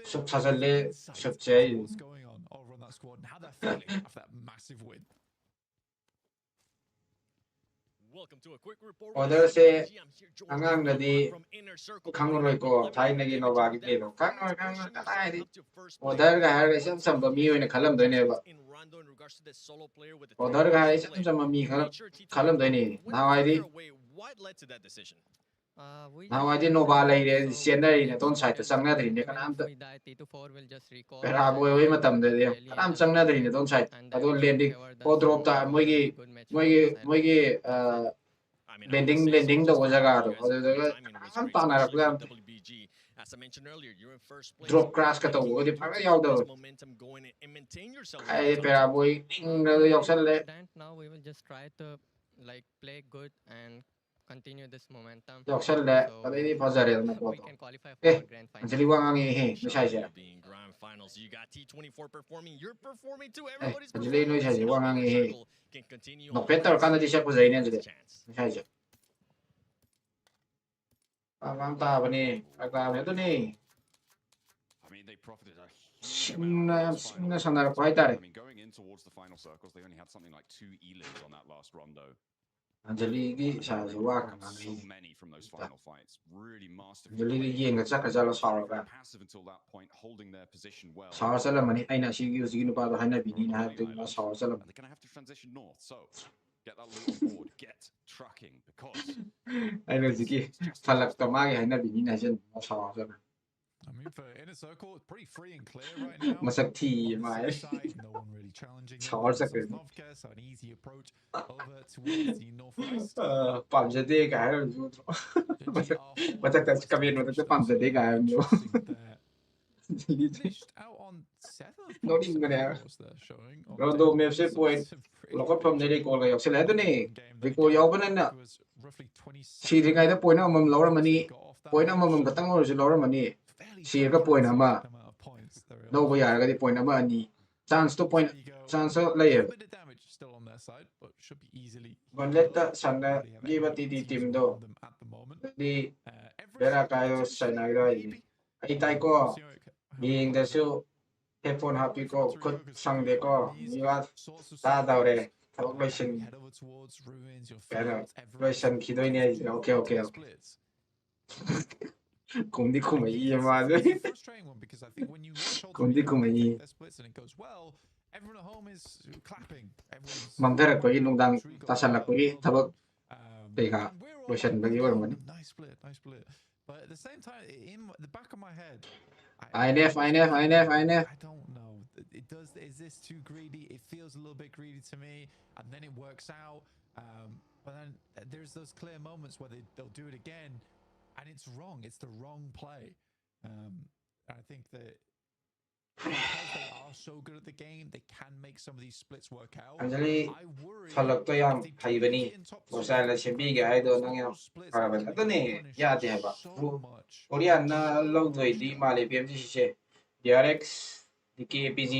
subsasalle subjay. What's going on over on that squad and how they're feeling after that massive win. Order se angang gadi kanguroi ko thai nagi no bagi play do kang katai di order ga har sam ba mi oina khalam do ne ba order ga sam mi khalam do ne nawai di nawai di no ba lai re scenery ne ton side sang na dri ne kanam ta pera boy oi matam de kanam sang na dri ne ton side ado landing o drop ta moi gi landing the jaga do kan ta na ra plan drop crash ka to wo di pa yaw do ai pera boy ding do yok sal le now we will just try to like play good and continue this momentum. yok sal le ade ni phazare na ko to anjali wa ngi he no sai ja anjali no sai wa ngi he no better kan di sa ko zai ne anjali sai ja Ang ta ba ni? Agam ito ni. Simna sana ko ay tare. Going in towards the final circles, they only had something like 2 elims on that last rondo. Anjali gi sa suwa kan So many from those final fights. Really masterful. Anjali gi nga chaka jalo sara ka. Passive until that point, holding their position well. Sara sala mani ay na sigi usigi no pa do hana bini na to na sara sala. They're going to have to transition north. So get that loot on board. Get trucking because I know sigi falak to magi hana bini na jen na sara sala. I mean, for inner circle, it's pretty free and clear right now. Masak thi mai. No one really challenging. Sara sala. So an easy approach over towards the northwest. Pam je de ka hai. Masak ta kabin no ta pam je de ka hai. finished out on 7th Not place, even of there. course, they're showing on Rondo table. map So point. it's a pretty Lock up from the big recall guy. Sila ito ni. game. Then Recall again, yaw ba na? it was roughly 26 Si ring ay point na amam Laura points mani. they got off that Point na match, amam so katang mo si Laura mani. fairly Si ka point na ma. gigantic amount of points they're No able ba to yara get. ka di point na ma ani. Chance to point. There you go. Chance A lay. little bit of damage still on their side, but should be easily. Bonletta sana They have give a any TD teams team around do. them at the moment. Di Everest Bera kayo potentially, sa nagay. maybe. Ay tay ko. Sioik, how Being it the plays so out. headphone happy Away ko from kut Torioga's sang de side, ko. these Miwa sorts of ta daw re. circles, Tawag we loisin. head over towards ruins, your Pero fields, Everest. loisin kidoy niya. Okay, okay, okay. Splits. Kung di ko And maiiya yes, man. it's a frustrating one because I think when you watch all Kung di ko take maiiya. their splits and it goes well, everyone at home is clapping. Everyone's Mamdara ko wow, nung dang Trigo, tasan ko well tabag done. teka. And we're all Loisin like, bagi well wala man. done. Nice split, nice split. But at the same time, in the back of my head, INF. I don't know. It does. Is this too greedy? It feels a little bit greedy to me, and then it works out. But then there's those clear moments where they'll do it again, and it's wrong. It's the wrong play. I think that because they are so good at the game, they can make some of these splits work out. Anjali I worry falak to yang if they hay do bani. get in top two, Bosa la simbi ga ay do nang yang splits para are ba. gonna Ato get ni punished ya de ba. so much. Korean na low doy di mali PMGC se. DRX di KPG.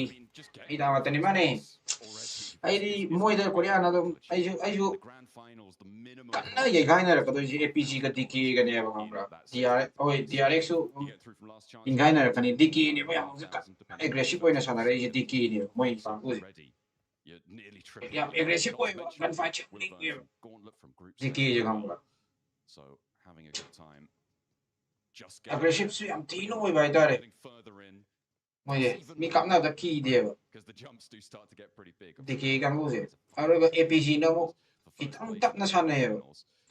Ida mata ni mane. Ay di moy da Korean na do ay ju kana ye gaina ra ka do APG ka DK ga ne ba ngra. DRX su in gaina ra kani DK ni mo yang ka aggressive point na sana ra je DK ni moy pa ku. Ya aggressive point gan fight ni DK je ngra. Aggressive su am tino moy ba ida re. Moy mi kam na da ki de ba. DK kan ku se. Aro ga APG na mo kitang tap na sana ye.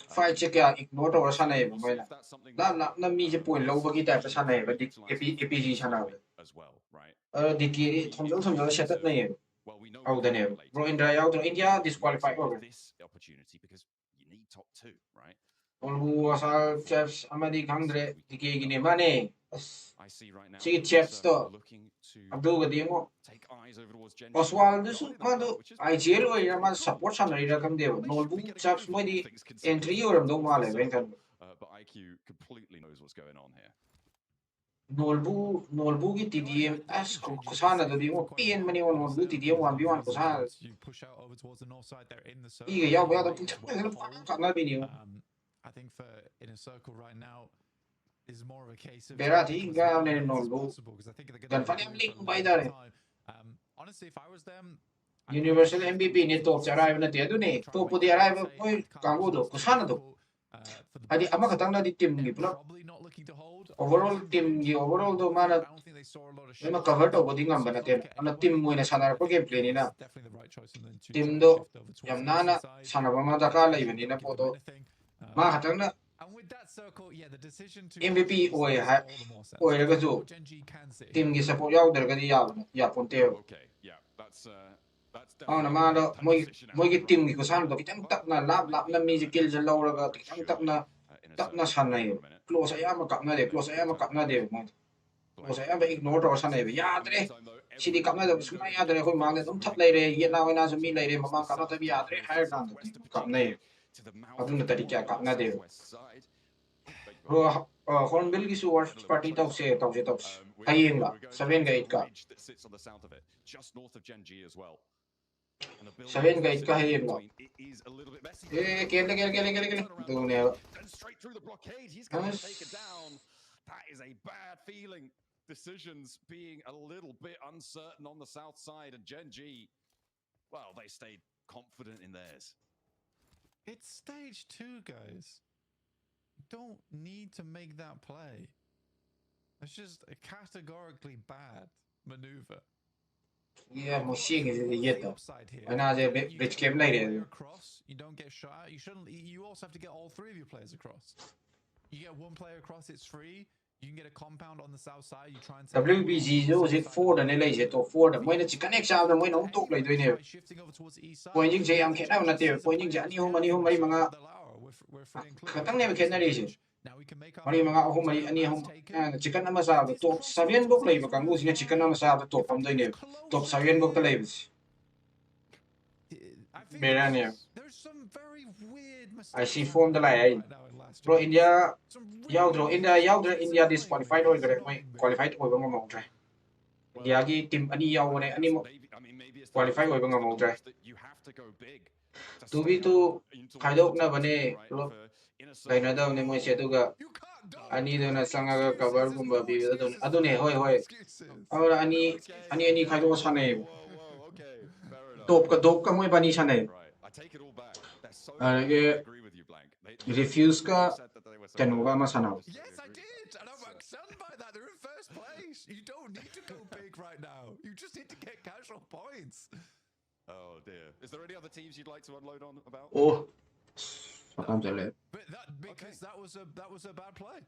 Fight check ya ignore to sana ye moy na. Na mi je point low ba ki type sana ye ba APG sana ba. DK thomjol set up na ye. Out the name. Bro India out India disqualified over. Olbu asal chefs amadi kangre DK gini mane. Sige chefs to. Abdul gadi mo. Oswald su madu IGL o ya man support sana ira kam deva. Olbu chefs mo di entry oram do male venkan. Nolbu ki TDM as kusana do di mo PN mani on Nolbu TDM 1v1 kusana. Iga yaw ba do kana bini. I think for in a circle right now is more of a case of Berati ga ne Nolbu. because I think they're Gan going fani am link by dare. honestly, if I was them, Universal MVP ni top arrive na te do ni. Top di arrive oi kangu do kusana do. Adi ama katang na di team ni pula. Overall team gi overall do mana ma cover to bodi ngam bana ten. Ana team mo ina sana ko game play ni na. Team do yam nana sana ba ma da ka lai bani na poto. Ma katang na MVP oi ha oi ra ga jo team gi support yaw der ga di ya ponte. Na ma do moi gi team gi ko san do kitang tak na lap na musical je law ra ga kitang tak na san na yo close ay ma kap na de close ay ma kap na de mo close ay ba ignore to san na be ya dre si di kap na do suma ya dre ko ma le dum thap lai re ye na wa na so mi lai re ma kap na ta bi ya dre hai kan kap na ye adu na tari kya kap na de ro hornbill gi su watch party tau se hayeng la 7 ga 8 ka 7 ga 8 ka hayeng la kele do ne That is a bad feeling. Decisions being a little bit uncertain on the south side, and Gen G, well, they stayed confident in theirs. It's stage 2, guys. You don't need to make that play. It's just a categorically bad maneuver. Yeah, mo seeing is the yeta. And as a bridge came later. Across, you don't get shot out. You shouldn't. You also have to get all 3 of your players across. You get one player across, it's free. You can get a compound on the south side. You try and WBG was it 4 the nilai je to 4 the when it's connect sa the when on top lai doi ne. Point jing je am kena na te point jing ja ni ho mani mga katang ne kena ri je. Now we can make our Mari mga ahum mari ani ahum chicken ama sa top 7 bok lay bakang sina chicken ama sa top am doi ne top 7 bok ta lay Berania. I see form the lay pro India India disqualified oi gare mai qualified oi bang mo try India gi team ani yaw ne ani mo qualified oi bang mo try 2v2 khaidok na bane kai na daw ne mo se duga ani do na sanga cover gumba bi adu ne hoi hoi awra ani khaidok sane top ka moi bani sane refuse ka tenuga ma sana Yes, I did, and I'm stunned by that. They're in first place. You don't need to go big right now. You just need to get casual points. Oh dear. Is there any other teams you'd like to unload on about? oh But that because that was a bad play.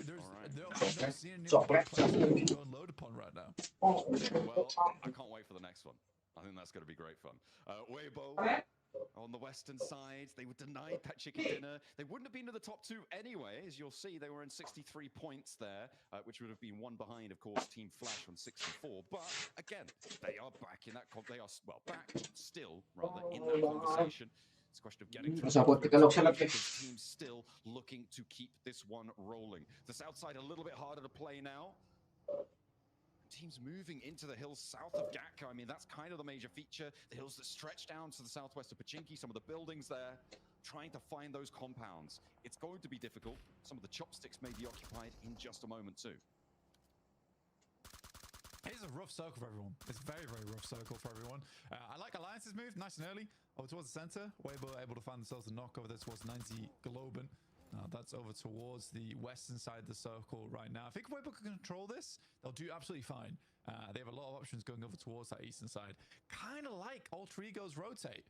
There's seen any players to unload upon right now. Well, I can't wait for the next one. I think that's going to be great fun. Weibo on the western side, they were denied that chicken dinner. They wouldn't have been to the top 2 anyway. As you'll see, they were in 63 points there, which would have been one behind, of course, Team Flash on 64. But again, they are back in that. They are back still rather in that conversation. It's a question of getting through. Teams still looking to keep this one rolling. The south side a little bit harder to play now. Teams moving into the hills south of Gatka. I mean, that's kind of the major feature. The hills that stretch down to the southwest of Pachinki, some of the buildings there, trying to find those compounds. It's going to be difficult. Some of the chopsticks may be occupied in just a moment too. Here's a rough circle for everyone. It's very, very rough circle for everyone. I like Alliance's move, nice and early. Over towards the center. Weibo able to find themselves a knock over there towards 90 Globen. That's over towards the western side of the circle right now. I think Weibo can control this. They'll do absolutely fine. They have a lot of options going over towards that eastern side. Kind of like Alter Ego's rotate.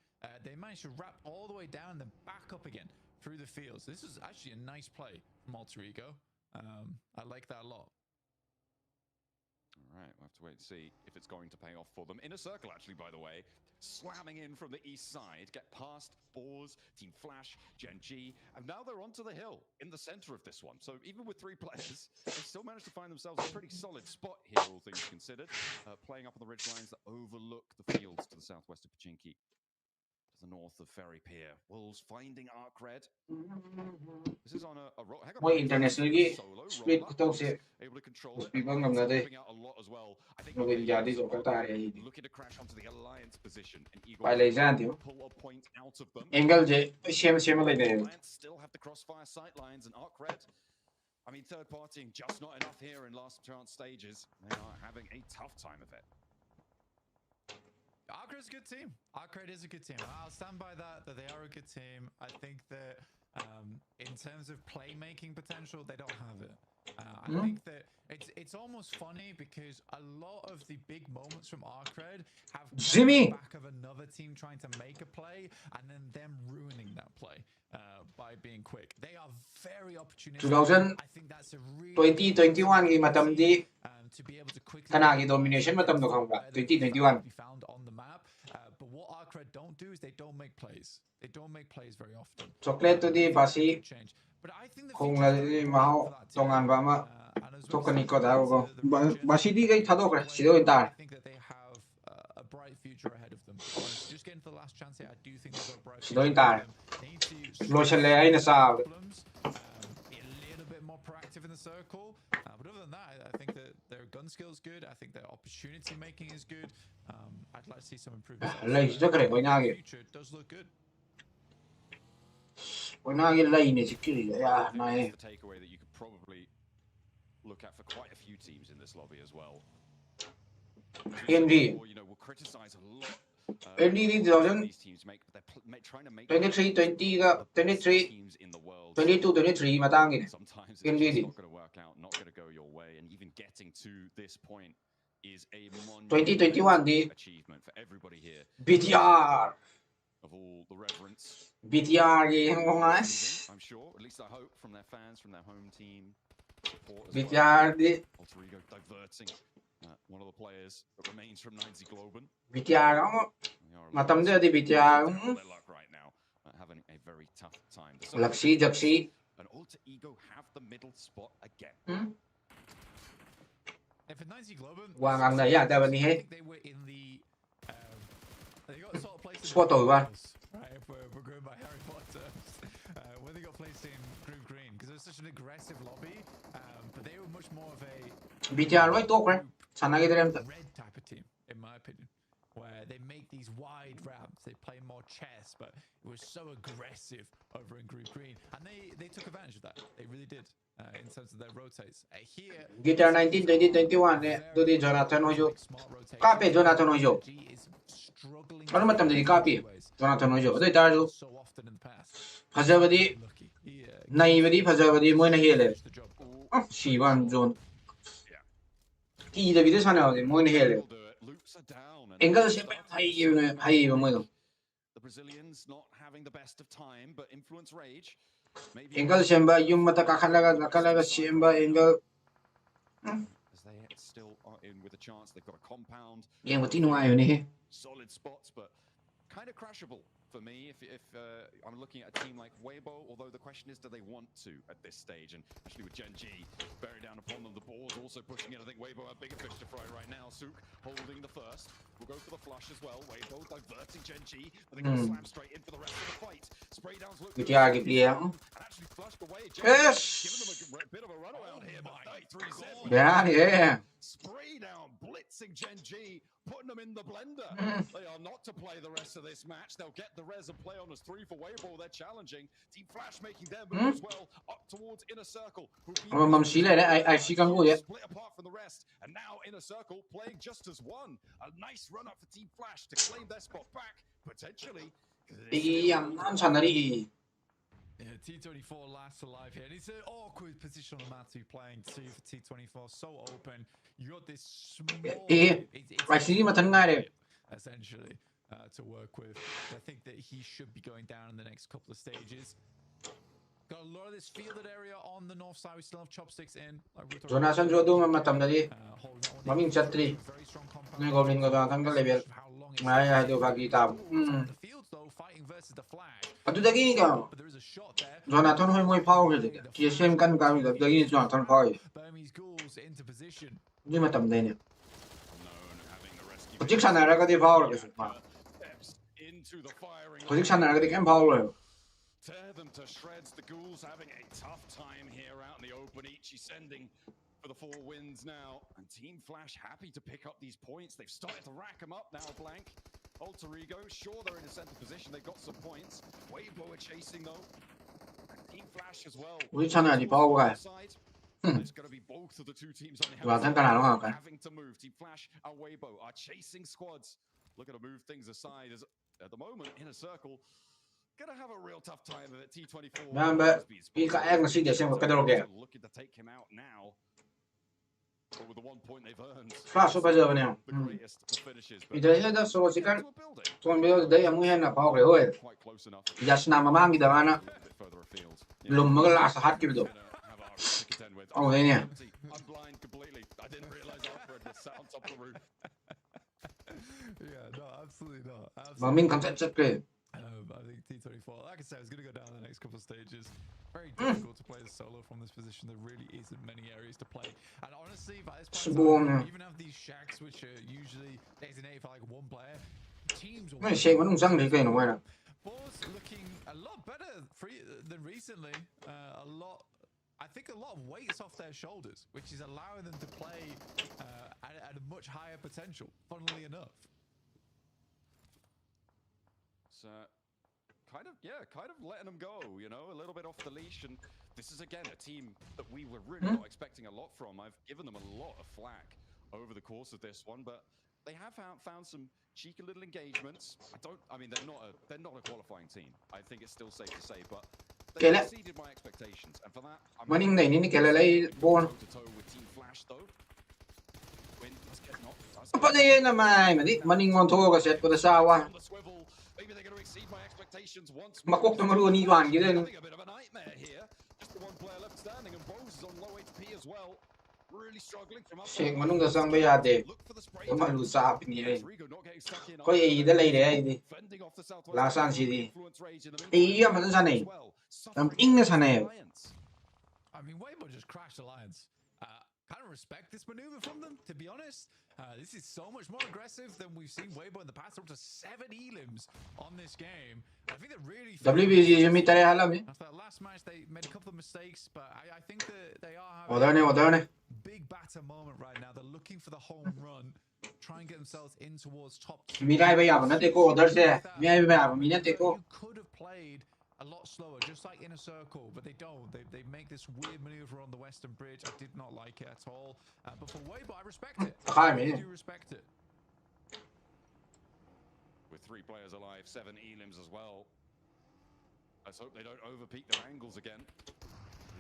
They managed to wrap all the way down and then back up again through the fields. This is actually a nice play from Alter Ego. I like that a lot. All right, we'll have to wait and see if it's going to pay off for them. In a circle, actually, by the way. Slamming in from the east side, get past Boars, Team Flash, Gen G, and now they're onto the hill in the center of this one. So even with 3 players, they still managed to find themselves a pretty solid spot here, all things considered, playing up on the ridge lines that overlook the fields to the southwest of Pachinki. To the north of Ferry Pier. Wolves finding Arc-Red. This is on a roll. Moi international gi split ko tong se able to control it. speed bang namna dei Out a lot as well. I think no bin jadi zo ka ta re hi looking to crash onto the alliance position and Eagle pai lai jan tiu pull a point out of them. angle je same lai ne Alliance still have the crossfire sight lines and Arc-Red. I mean, third partying just not enough here in last chance stages. They are having a tough time of it. Arc-Red is a good team. Arc-Red is a good team. I'll stand by that they are a good team. I think that in terms of playmaking potential, they don't have it. I think that it's almost funny because a lot of the big moments from Arc-Red have come on the back of another team trying to make a play and then them ruining that play by being quick. They are very opportunistic. 2021 gi matam di to be able to quickly kana gi domination matam do khang ba 2021 be found on the map. But what Arc-Red don't do is they don't make plays. They don't make plays very often. Chocolate to di basi But I think the khong la di mau tongan ba ma tokani ko da go basi di gai thado kra sido tar I think that they have a bright future ahead of them. Just getting to the last chance here, I do think they've got a bright sido future. tar They need to lo chale ai na sa problems, be a little bit more proactive in the circle. But other than that, I think that their gun skill is good. I think their opportunity making is good. I'd like to see some improvements. lai jo kare ko na gi Future does look good. ko na gi lai ne sikiri ya na e The takeaway that you could probably look at for quite a few teams in this lobby as well. PMG You know, will criticize a lot. PMG di 2023 These teams make, but they're trying to make 20 ga 23 teams in the world. 22 23 matang gi Sometimes it's PMG just not going to work out, not going to go your way, and even getting to this point is a 2021 di achievement for everybody here. BTR Of all the reverence, BTR gi ngongas I'm sure, at least I hope, from their fans, from their home team. BTR di Alter Ego diverting one of the players that remains from 90 Globen. BTR mo matam de di BTR Their luck right now, having a very tough time. Laksi Jaksi and Alter Ego have the middle spot again. If a 90 Globen, Quang ăn này à, tại vì hết. they were in the they got sort of placed in Spot rồi ba. right, if we're going by Harry Potter, when they got placed in group green because it was such an aggressive lobby, but they were much more of a BTR right tốt đấy. Sana cái em red type of team, in my opinion, where they make these wide ramps, they play more chess, but it was so aggressive over in group green, and they took advantage of that. They really did. In terms of their rotates. Here, Guitar 19, 20, 21 nè, tôi đi Jonathan Hoyo. Copy Jonathan Hoyo. Ano mattamdadi copy Jonathan Hoyo. Tôi ta rồi. Phajabadi, naivadi, phajabadi, moi na hele. Shivan John. Ki da video sana rồi, moi na hele. Engal se hay vào moi. The Brazilians not having the best of time, but influence rage. Engal semba yung mata kakalaga semba engal. As they still are in with a chance, they've got a compound. Yang mati nung ayo ni. Solid spots, but kind of crashable for me. If I'm looking at a team like Weibo, although the question is, do they want to at this stage? And actually with Gen G bearing down upon them, the ball's also pushing it. I think Weibo have bigger fish to fry right now. Sook holding the first. We'll go for the flush as well. Weibo diverting Gen G, but they're going to slam straight in for the rest of the fight. Spray downs look good. And actually flushed away. Yes. Giving them a bit of a runaround here, but 33 Yeah. Spray down, blitzing Gen G, putting them in the blender. They are not to play the rest of this match. They'll get the res and play on as 3 for Weibo. They're challenging. Team Flash making their move as well up towards Inner Circle. Split apart from the rest, and now Inner Circle playing just as one. A nice run up for Team Flash to claim their spot back, potentially. Yeah, T24 last alive here. And it's an awkward position on the map to be playing too for T24. So open. You got this small essentially to work with. I think that he should be going down in the next couple of stages. Got a lot of this fielded area on the north side. We still have chopsticks in. Jonathan Jodu matamdadi. Maming chatri. Nung goblin ko Jonathan ka level. Ay do bagi tab. Atu dagi ka. Jonathan hoy moi power de. TSM kan ka mi dagi Jonathan power. Ni matamdai ne. Project sana ra ka di power ke sma. Project sana ra ka di kan power. Tear them to shreds. The Ghouls having a tough time here out in the open. Ichi sending for the 4 wins now. And Team Flash happy to pick up these points. They've started to rack them up now, Blank. Alter Ego, sure they're in a center position. They've got some points. Weibo are chasing though. And Team Flash as well. It's going to be both of the 2 teams on the having to move. Team Flash and Weibo are chasing squads. Looking to move things aside as at the moment in a circle. Gonna have a real tough time of it. T24. Looking to take him out now. But with the 1 point they've earned. Flash up giờ nè. Bây giờ solo chỉ cần còn bây giờ đấy em muốn là bao cái thôi. Giờ snap mà mang cái đó nó lùm mà cái lá sát cái đó. Ông đây nè. Mà mình cảm giác cái. I think T24, like I said, is going to go down in the next couple of stages. Very difficult to play the solo from this position. There really isn't many areas to play. And honestly, by this point, you even have these shacks, which are usually designated for like 1 player. Teams are Ball's looking a lot better than recently. I think a lot of weight's off their shoulders, which is allowing them to play at a much higher potential, funnily enough. So kind of letting them go, you know, a little bit off the leash. And this is again a team that we were really not expecting a lot from. I've given them a lot of flack over the course of this one, but they have found some cheeky little engagements. I mean they're not a qualifying team. I think it's still safe to say, but they exceeded my expectations, and for that I'm toe to toe with Team Flash though. Win does get knocked. Maybe they're going to exceed my expectations once more. Having a bit of a nightmare here. Just the 1 player left standing, and Bose is on low HP as well. really struggling from up เช็คมันต้องจะสั่งไปยาเด็ก look for the spray แล้วมันรู้ทราบนี่เลย Rigo not getting stuck in ก็อีได้เลยเด้ไอ้ดิ fending off the southwest ลาซันซีดี influence rage in the อีมันต้องสั่นเอง suffering อิงก็สั่นเอง alliance. I mean, Weibo just crashed Alliance. Kind of respect this maneuver from them, to be honest. This is so much more aggressive than we've seen Weibo in the past. Up to 7 elims on this game. I think they're really. WBG จะมีแต่อะไร After that last match, they made a couple of mistakes, but I think that they are ออเดอร์เนี่ยออเดอร์เนี่ย big batter moment right now. They're looking for the home run, try and get themselves in towards top. มีได้ไปอย่างนั้นเตโก้ออเดอร์ใช่มีได้ไปอย่างมีนั่นเตโก้ You could have played a lot slower, just like in a circle, but they don't. They make this weird maneuver on the Western Bridge. I did not like it at all. But for Weibo, I respect it. I do respect it. With 3 players alive, 7 elims as well. Let's hope they don't overpeak their angles again.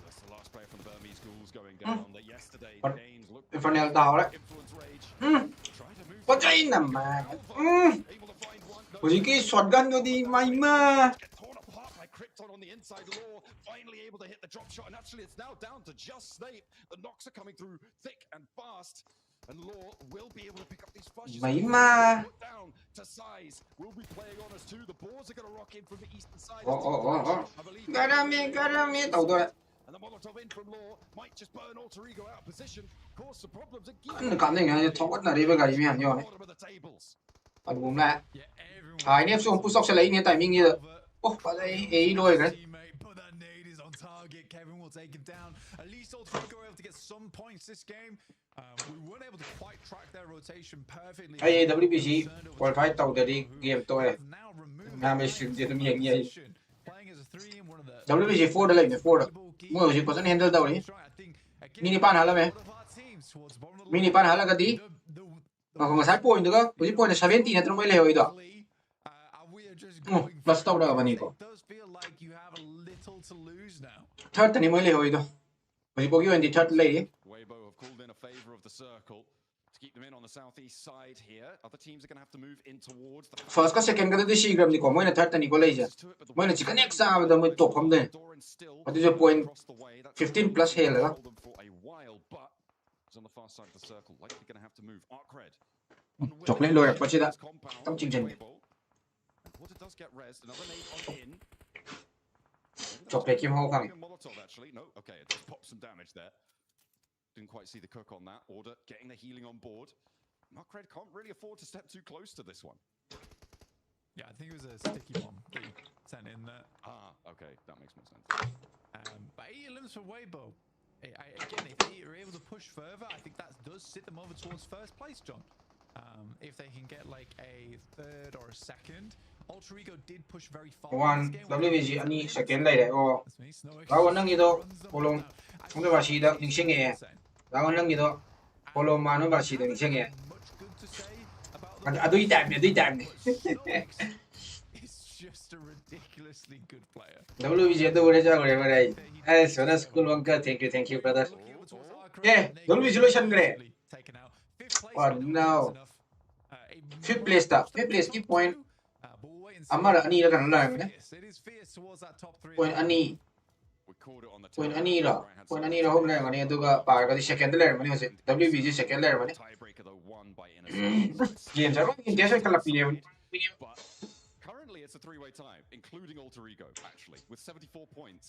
That's the last player from Burmese Ghouls going down. That yesterday Danes looked เป็นฟันแนลดาวแล้ว influence rage. Try to move ก็ใจหนำมา able to find one. โอ้ยกี้ช็อตกันก็ดีไม่มา Get torn apart by Krypton on the inside. Law finally able to hit the drop shot, and actually it's now down to just Snape. The knocks are coming through thick and fast, and Law will be able to pick up these flushes. ไม่มา Put down to size. We'll be playing on us too. The boards are going to rock in from the eastern side. โอ้โอ้โอ้โอ้ I believe กระดามีกระดามีตัวตัว and the Molotov in from Law might just burn Alter Ego out of position, cause some problems อั again. นกันยังไงจะทอกกันอะไรไปกันยังไงเนี่ย Bottom of the tables. อันบุ้มแหละ Yeah, everyone. หายเนี่ยส่งผู้สอบเฉลยเนี่ยแต่มิ่งเนี่ยโอ้ไปเลยเอ้ยด้วยกัน Teammate, but that nade is on target. Kevin will take him down. At least Ultra were able to get some points this game. We weren't able to quite track their rotation perfectly. ไอ้ WBC ควอลิฟายตัวเดียวดีเกมตัวเลย Now removed น่าไม่สิจะมีอย่างเงี้ย playing as a 3 in one of the WBC 4ได้เลยเนี่ย4เมื่อสิ%เห็นเท่าเดิมนี่มินิป้านหาแล้วไหมมินิป้านหาแล้วก็ดีมาของสายป่วยตัวก็ผู้ที่ป่วยจะ70เนี่ยตรงไม่เลวอีกตัวplus ตัวเดียววันนี้ก็ third นี่ไม่เลวอีกตัวผู้ที่ป่วยอยู่ใน third เลย Weibo have called in a favor of the circle to keep them in on the southeast side here. Other teams are going to have to move in towards the first ก็ second ก็ได้4 gram นี่ก็ไม่ใน third นี่ก็เลยจ้ะไม่ใน chicken next อ่ะมันไม่ตกผมเลยมันจะ point 15 plus เฮลเลย on the far side of the circle, likely going to have to move. Arcred. จบเล่นเลยเพราะฉะนั้นต้องจริงจัง Water does get rezzed. Another nade on in. จบเลยคิมโฮครับ Molotov actually. No, okay, it does pop some damage there. Didn't quite see the cook on that. Order getting the healing on board. Arcred can't really afford to step too close to this one. Yeah, I think it was a sticky bomb that he sent in there. Okay, that makes more sense. But 8 elims for Weibo. Again, if they are able to push further, I think that does sit them over towards first place, John. If they can get like a third or a second. Alter Ego did push very far. one WBG อันนี้ second เลยโอ้แล้ววันนึงอีโต้โอลงผมจะว่าชีดัง1เช่นไงแล้ววันนึงอีโต้โอลงมาโน้นว่าชีดัง1เช่นไงอันด้วยแต้มเนี่ยด้วยแต้มเนี่ย Just a ridiculously good player. WBG ตัวเรื่องอะไรมาได้เอ้ยส่วนนั้นสกุลวังก็ thank you brother เอ้ย WBG ลุยชันเลย oh no fifth place ต่อ fifth place กี่ point อามาละอันนี้แล้วกันอะไรมั้ย point อันนี้ point อันนี้เหรอ point อันนี้เราผมเลยวันนี้ตัวก็ปาก็ที่ second เลยมั้ยเนี่ย WBG second เลยมั้ยเกมจะรู้เกมจะใช้กันละปีเดียว Currently, it's a 3-way tie, including Alter Ego, actually, with 74 points.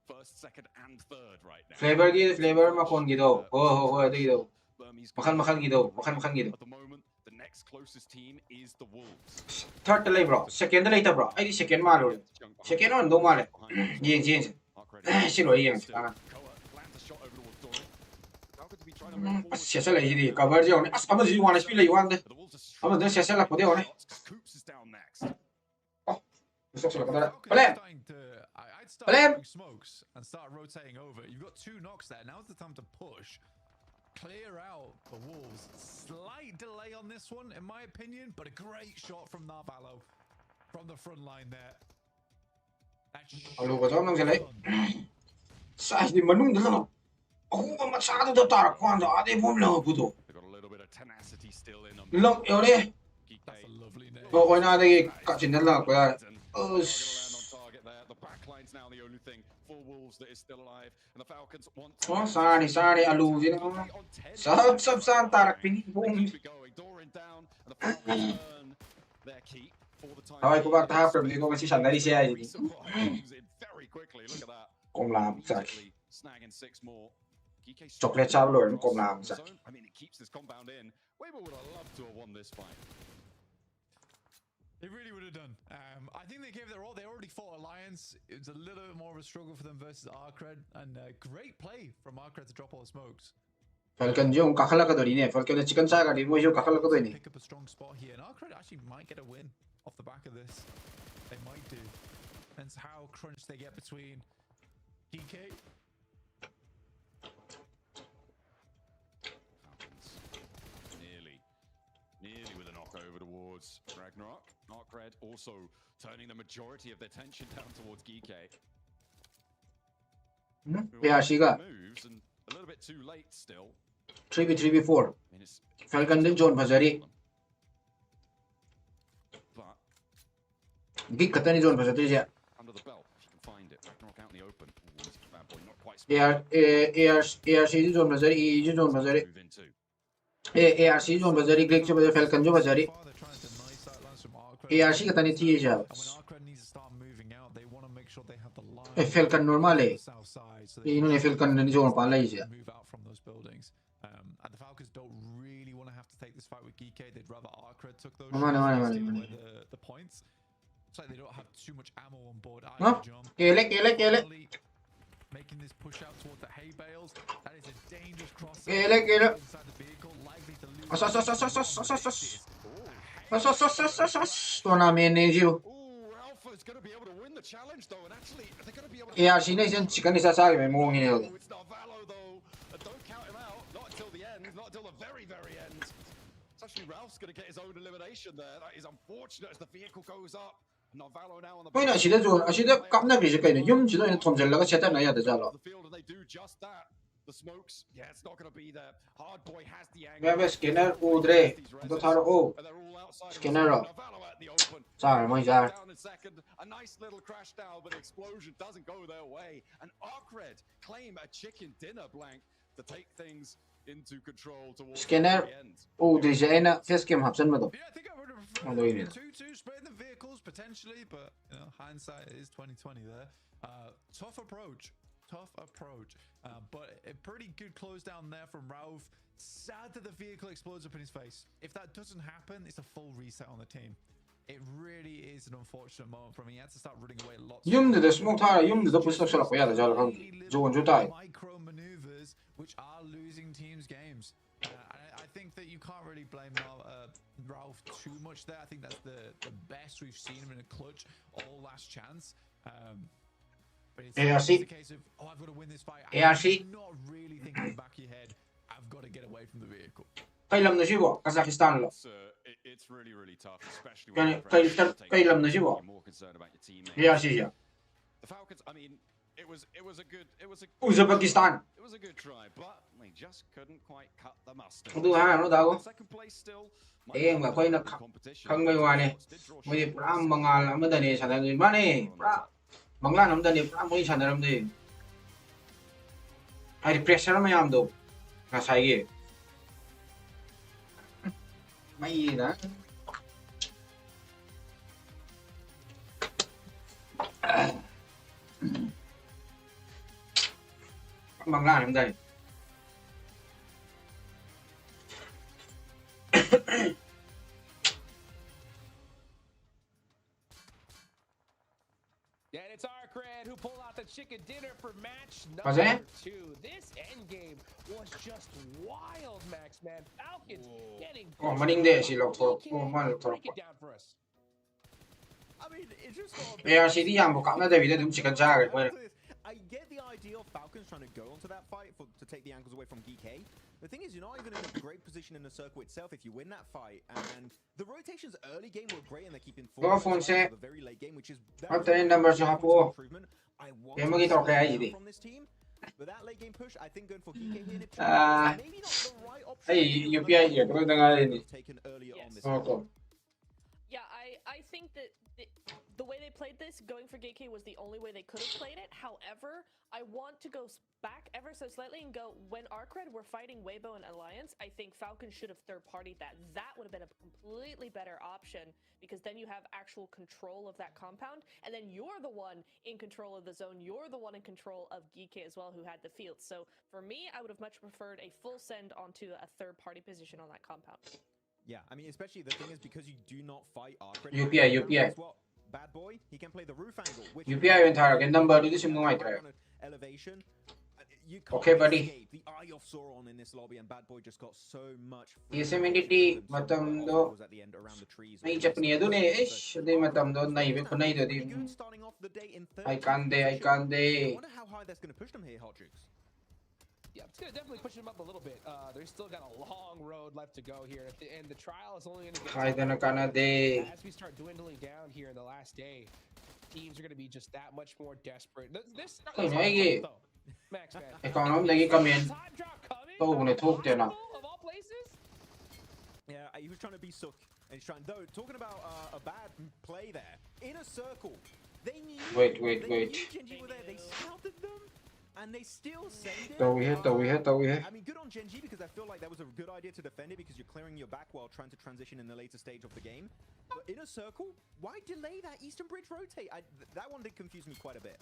First, second, and third right now. Flavor มาคนกี่ตัวโอ้โหตัวกี่ตัวมาคันกี่ตัวมาคันกี่ตัว At the moment, the next closest team is the Wolves. third เลย bro second เลยต่อ bro ไอ้ที่ second มาเลย second นั่นดูมาเลยยิงชิโร่ยิงเสียสละดีกับเบอร์เจ้าเนี่ยอามาจีวันสปีเลยวันเด้อามาเดินเสียสละพอดีวันเนี่ยสกสละกันแล้วไปเลย smokes and start rotating over. You've got 2 knocks there. Now's the time to push. Clear out the Wolves. Slight delay on this one, in my opinion, but a great shot from Narvalo from the front line there. Allora, facciamo anche lei. Sai di manung della. Oh, ma sa da tara quando ha dei bombe lo puto. Lo io le. That's a lovely name. Oh, na dei cazzo nella quella. for Wolves that is still alive, and the Falcons want Oh, sorry, allusion. Sub tarak pini boom. keep it going, Doran down, and the Falcons earn their keep for the time. Away ko ba ta from ko kasi siya nari siya ini. Very quickly, look at that. Kom lam sa. Immediately snagging 6 more. Chocolate chablo kom lam sa. I mean, it keeps this compound in. Weber would have loved to have won this fight. They really would have done. I think they gave their all. They already fought Alliance. It was a little bit more of a struggle for them versus RedChilD, and great play from RedChilD to drop all the smokes. Falcon yung kakalakado ni Falcon na chicken saga ni mo yung kakalakado ni. Pick up a strong spot here, and RedChilD actually might get a win off the back of this. They might do. Depends how crunched they get between DK. Nearly with a knock over towards Ragnarok. RedChilD also turning the majority of their tension down towards GK. Yeah, she got moves and a little bit too late still. 3v4. Falcon din John Bazari. But Gig kata ni John Bazari siya. under the belt, if you can find it. Ragnarok out in the open. Ooh, this bad boy, not quite smart. ARC John Bazari, EG John Bazari. Move into. ARC John Bazari, Greg jo Bazari, Falcon jo Bazari. ARC kata ni THANKG. When RedChilD needs to start moving out, they want to make sure they have the line. Falcon normal eh. South side, so they Ino ni Falcon ni John palay siya. move out from those buildings. And the Falcons don't really want to have to take this fight with GK. They'd rather RedChilD took those Naman. shots and steal away the points. It's like they don't have too much ammo on board either, John. Kelek. Making this push out towards the hay bales. That is a dangerous cross. Kelek. Inside the vehicle, likely to lose. To namin ni Gio. Ooh, Alpha's going to be able to win the challenge though, and actually they're going to be able to. ARC na isang chicken ni Sasaki may mong hinil. It's Narvalo though. Don't count him out. Not until the end. Not until the very end. It's actually Ralph's going to get his own elimination there. That is unfortunate as the vehicle goes up. Narvalo now on the. Hoy na sila John, sila kap na grisya kayo. Yung sila yung tomsel laga siya na yata jalo. The field and they do just that. The smokes, yeah, it's not going to be there. Hard boy has the angle. Bebe skinner udre. Ito taro ko. And they're all outside. Skinner. Narvalo out in the open. Sorry, mo jar. Down in second, a nice little crash down, but the explosion doesn't go their way. And RedChilD claim a chicken dinner blank to take things into control towards Skinner. the end. Udre siya na face game hapsan mo to. Yeah, I think I would have Ano yun? preferred 2-2 spreading the vehicles potentially, but you know, hindsight is 2020 there. Tough approach. But a pretty good close down there from Ralph. Sad that the vehicle explodes up in his face. If that doesn't happen, it's a full reset on the team. It really is an unfortunate moment for him. He had to start running away lots. Yung de smoke tara, yung de push na siya ko yata jalo kan. John jo tai. Micro maneuvers which are losing teams games. I think that you can't really blame Ralph too much there. I think that's the best we've seen him in a clutch all last chance. But it's a case of, I've got to win this fight. ARC. Not really thinking in the back of your head, I've got to get away from the vehicle. Kailam na siya bo, Kazakhstan lo. It's really tough, especially when kailam na siya bo. you're more concerned about your teammates. ARC siya. The Falcons, I mean, it was a good Uzbekistan. It was a good try, but they just couldn't quite cut the mustard. Ito ha, ano daw? Second place still. Nga koy na kang may wani. Mo di pram mga madani sa nan mani. Bangla nam dani pram mo sa nan di. Ay pressure may am do. Kasay gi. May na. Bangla nam dani. Yeah, and it's RedChilD who pulled out the chicken dinner for match Was number it? 2. This endgame was just wild, Max, man. Falcons getting... Oh, maning de si Loktor. Oh, man Loktor. Break it down for us. I mean, it's just all ARC di yang buka na David dum chicken saga ko. I get the idea of Falcons trying to go onto that fight to take the ankles away from GK. The thing is, you're not even in a great position in the circle itself if you win that fight. And the rotations early game were great, and they're keeping Go phone se. the very late game, which is At the number sa hapo. I want Kaya magito kaya idi. from this team. But that late game push, I think going for GK here, maybe not the right option. Ay, UPI ya, pero na nga rin. Taken earlier on this. Oh, Yeah, I think that the way they played this, going for Gate was the only way they could have played it. However, I want to go back ever so slightly and go, when RedChilD were fighting Weibo and Alliance, I think Falcon should have third-partied that. That would have been a completely better option, because then you have actual control of that compound, and then you're the one in control of the zone. You're the one in control of Geeke as well, who had the field. So for me, I would have much preferred a full send onto a third-party position on that compound. Yeah, I mean, especially the thing is because you do not fight RedChilD. UPI. Bad boy, he can play the roof angle. Which UPI yung target number dito si mga ito. Elevation. Okay, buddy. The eye of Sauron in this lobby, and Bad Boy just got so much. Immediately matam do. May Japanese dun eh. Ish, di matam do. Naibig ko na ito di. I can't. I wonder how high that's going to push them here, Hot Jukes. Yeah, it's going to definitely push them up a little bit. They're still got a long road left to go here. And the trial is only going to get as we start dwindling down here in the last day. Teams are going to be just that much more desperate. This Max, man. Econom lagi kami. Oh, when I talk there now. Of all places? Yeah, he was trying to be Sook. And he's trying, though, talking about a bad play there. In a circle. They knew. Wait. Genji were there. They scouted them. And they still send it. Tao we here. I mean, good on Genji, because I feel like that was a good idea to defend it, because you're clearing your back while trying to transition in the later stage of the game. But in a circle, why delay that Eastern Bridge rotate? That one did confuse me quite a bit.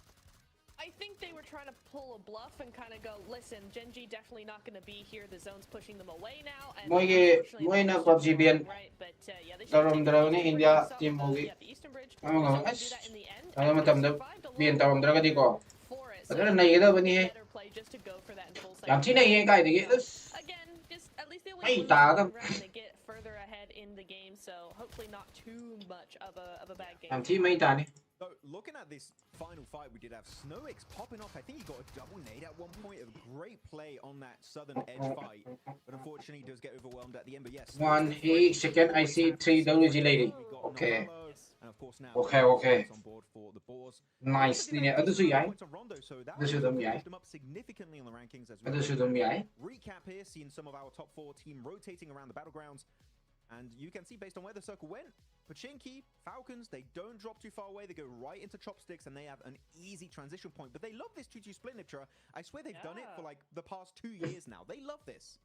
I think they were trying to pull a bluff and kind of go, listen, Genji definitely not going to be here. The zone's pushing them away now. And Moy na PUBG biyan. Right, but yeah, they Tarom dalaw ni India team mogi. Ano nga? Ano matamdam? Biyan tarom dalaw di ko. Padahal na iya ba niya? Yang China iya kaya di gitu. Again, just at least they Ay tagam. get further ahead in the game, so hopefully not too much of a bad game. Yang team ay tani. So, looking at this final fight, we did have SnowX popping off. I think he got a double nade at one point. A great play on that southern edge fight. But unfortunately, he does get overwhelmed at the end. But yes. 1 E, second I see 3 WG lady. Okay. And of course now, Okay. on board for the Boars. Nice. Ado su yai. So that Ado su dum yai. pushed them up significantly on the rankings as Ado su dum yai. Recap here, seeing some of our top 4 team rotating around the battlegrounds. And you can see, based on where the circle went, Pachinki, Falcons, they don't drop too far away. They go right into Chopsticks, and they have an easy transition point. But they love this 2-2 split, Niptra. I swear they've done it for like the past 2 years now. They love this.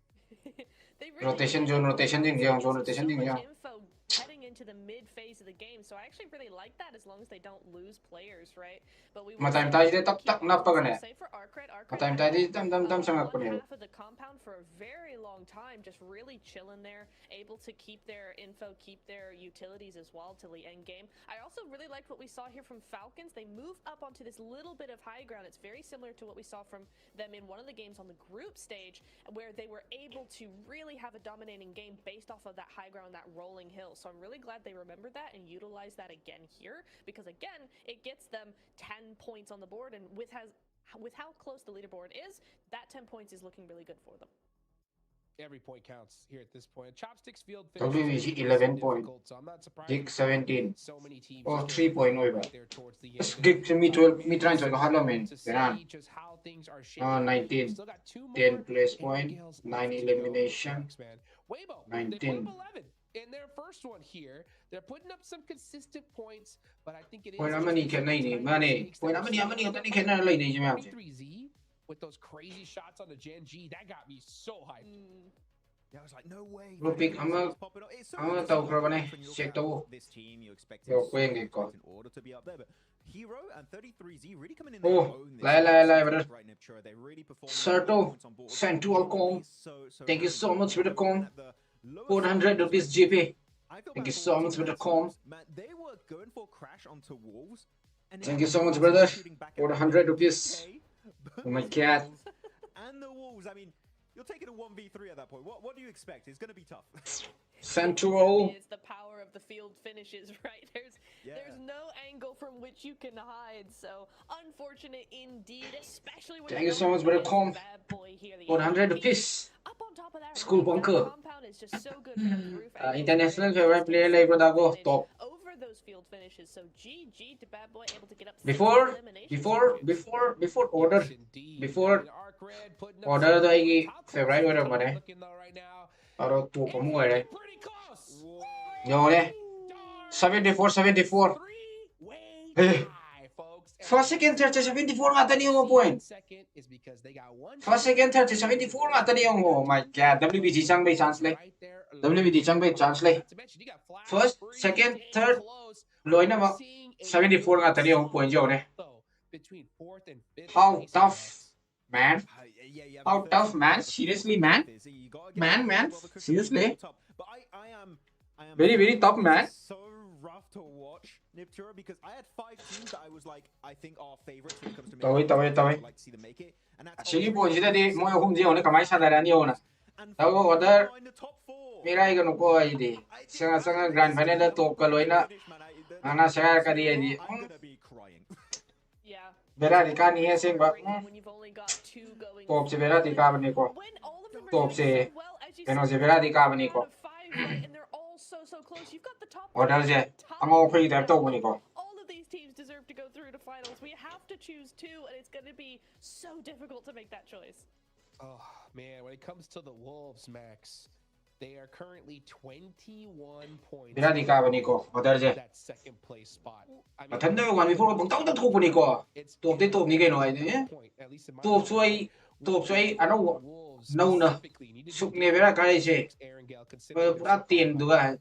Rotation zone din yang zone rotation din yang. Info heading into the mid phase of the game, so I actually really like that as long as they don't lose players, right? But we Matime tayo di tak na pa gani. say for RedChilD Matime tayo di dam sa ngak half of the compound for a very long time, just really chilling there, able to keep their info, keep their utilities as well till the end game. I also really liked what we saw here from Falcons. They move up onto this little bit of high ground. It's very similar to what we saw from them in one of the games on the group stage, where they were able to really have a dominating game based off of that high ground, that rolling hill. So I'm really glad they remembered that and utilized that again here, because again, it gets them 10 points on the board, and with how close the leaderboard is, that 10 points is looking really good for them. Every point counts here at this point. Chopsticks field WBG 11 point. so I'm not surprised. Gig 17. So many teams Oh, 3 point oy ba. there towards the Just end. gig me 12 me try to halo men. To Ganan. see just how things are shaping. 19. Still got 2 more 10 place and point, Miguel's 9 left to go. elimination. Thanks, man. Weibo, they 19. put up 11 in their first one here. They're putting up some consistent points, but I think it is. Point naman ni ken ni mani. Point naman ni tani ken na lay ni jam. 23Z with those crazy shots on the Gen G, that got me so hyped. Yeah, I was like, no way. Rupik, ama tau kra bane. Check tau. This team, you expect Yo, kweng ko. in order to be up there, but Hero and 33Z really coming in Oh, their own this lai, brother. right, Niptra. They really perform Sarto, Central Com. Thank you so much for the com. 400 rupees GP. Thank you so much for the com. Man, they were going for crash onto walls. And Thank you so much, brother. 400 rupees. Oh my god. And the walls, I mean, you're taking a 1v3 at that point. What do you expect? It's going to be tough. Central. It's the power of the field finishes, right? There's no angle from which you can hide. So unfortunate indeed, especially when Thank you so much for the com. 400 rupees. Up on top of that, School that bunker. compound is just so good for the roof. International favorite player like brother top. Over those field finishes. So GG to Bad Boy, able to get up Before order order to ay favorite order mo ne. Aro tu ko mo eh. Yo ne. 74. Hey. folks. First, second, third, 74 nga tani yung point. Second is because they got one. First, second, third, 74 nga tani yung oh my god. WBG chang bay chance le. WBG chang bay chance le. First, second, third, loy na mo 74 nga tani yung point yo ne. How tough, man? How tough, man? Seriously, man? Man, seriously? Very, very tough, man. So rough to watch, Niptura, because I had 5 teams that I was like, I think are favorites when it comes to Tawai. like see them make it. And that's Sige po, sila di mo yung humdi ne kamay sa daran yo na. Tawo order. Mirai ka no ko ay di. Sanga grand final na top ka loy na. Ana share ka di di. Bera di ka ni heseng ba. Top se bera di ka bani ko. Top se kano se bera di ka bani ko. Order je. Ang okay da to bani ko. All of these teams deserve to go through to finals. We have to choose 2, and it's going to be so difficult to make that choice. Oh man, when it comes to the Wolves, Max, they are currently 21 points. Bera di ka bani ko. Order je. That second place spot. I mean, Matanda yung 1v4 bang tawag to bani ko. Top di top ni kayo no ay di. Top suay ano no na. Suk ne bera ka je. Pura tiền duga.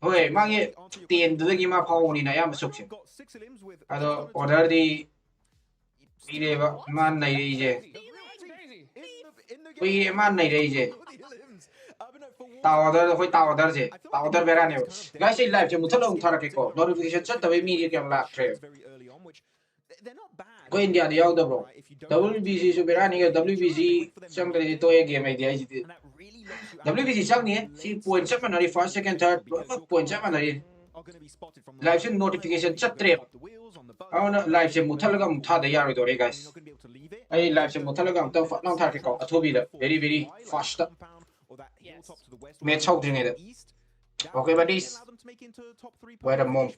Hoy, magi tiền duga gi ma phau ni na ya masuk che. Ado order di ide ba man nai ri je. Ui man nai ri je. Ta order je. Ta order bera ne. Guys in live che muthalo thara ke ko. Notification chat tabe mi ke la tre. Ko India di yaw da bro. WBC so bera ni ke WBC chang de to ye game ai di ai ji. WBC chang ni si point chap na ri first second third point chap na ri. Live se notification chat tre. Auna live se muthal ga mutha da yar do re guys. Ai live se muthal ga ta fa nang thar ke ko athobi da very fast. Match out ding ai da. Okay buddies. Wait a moment.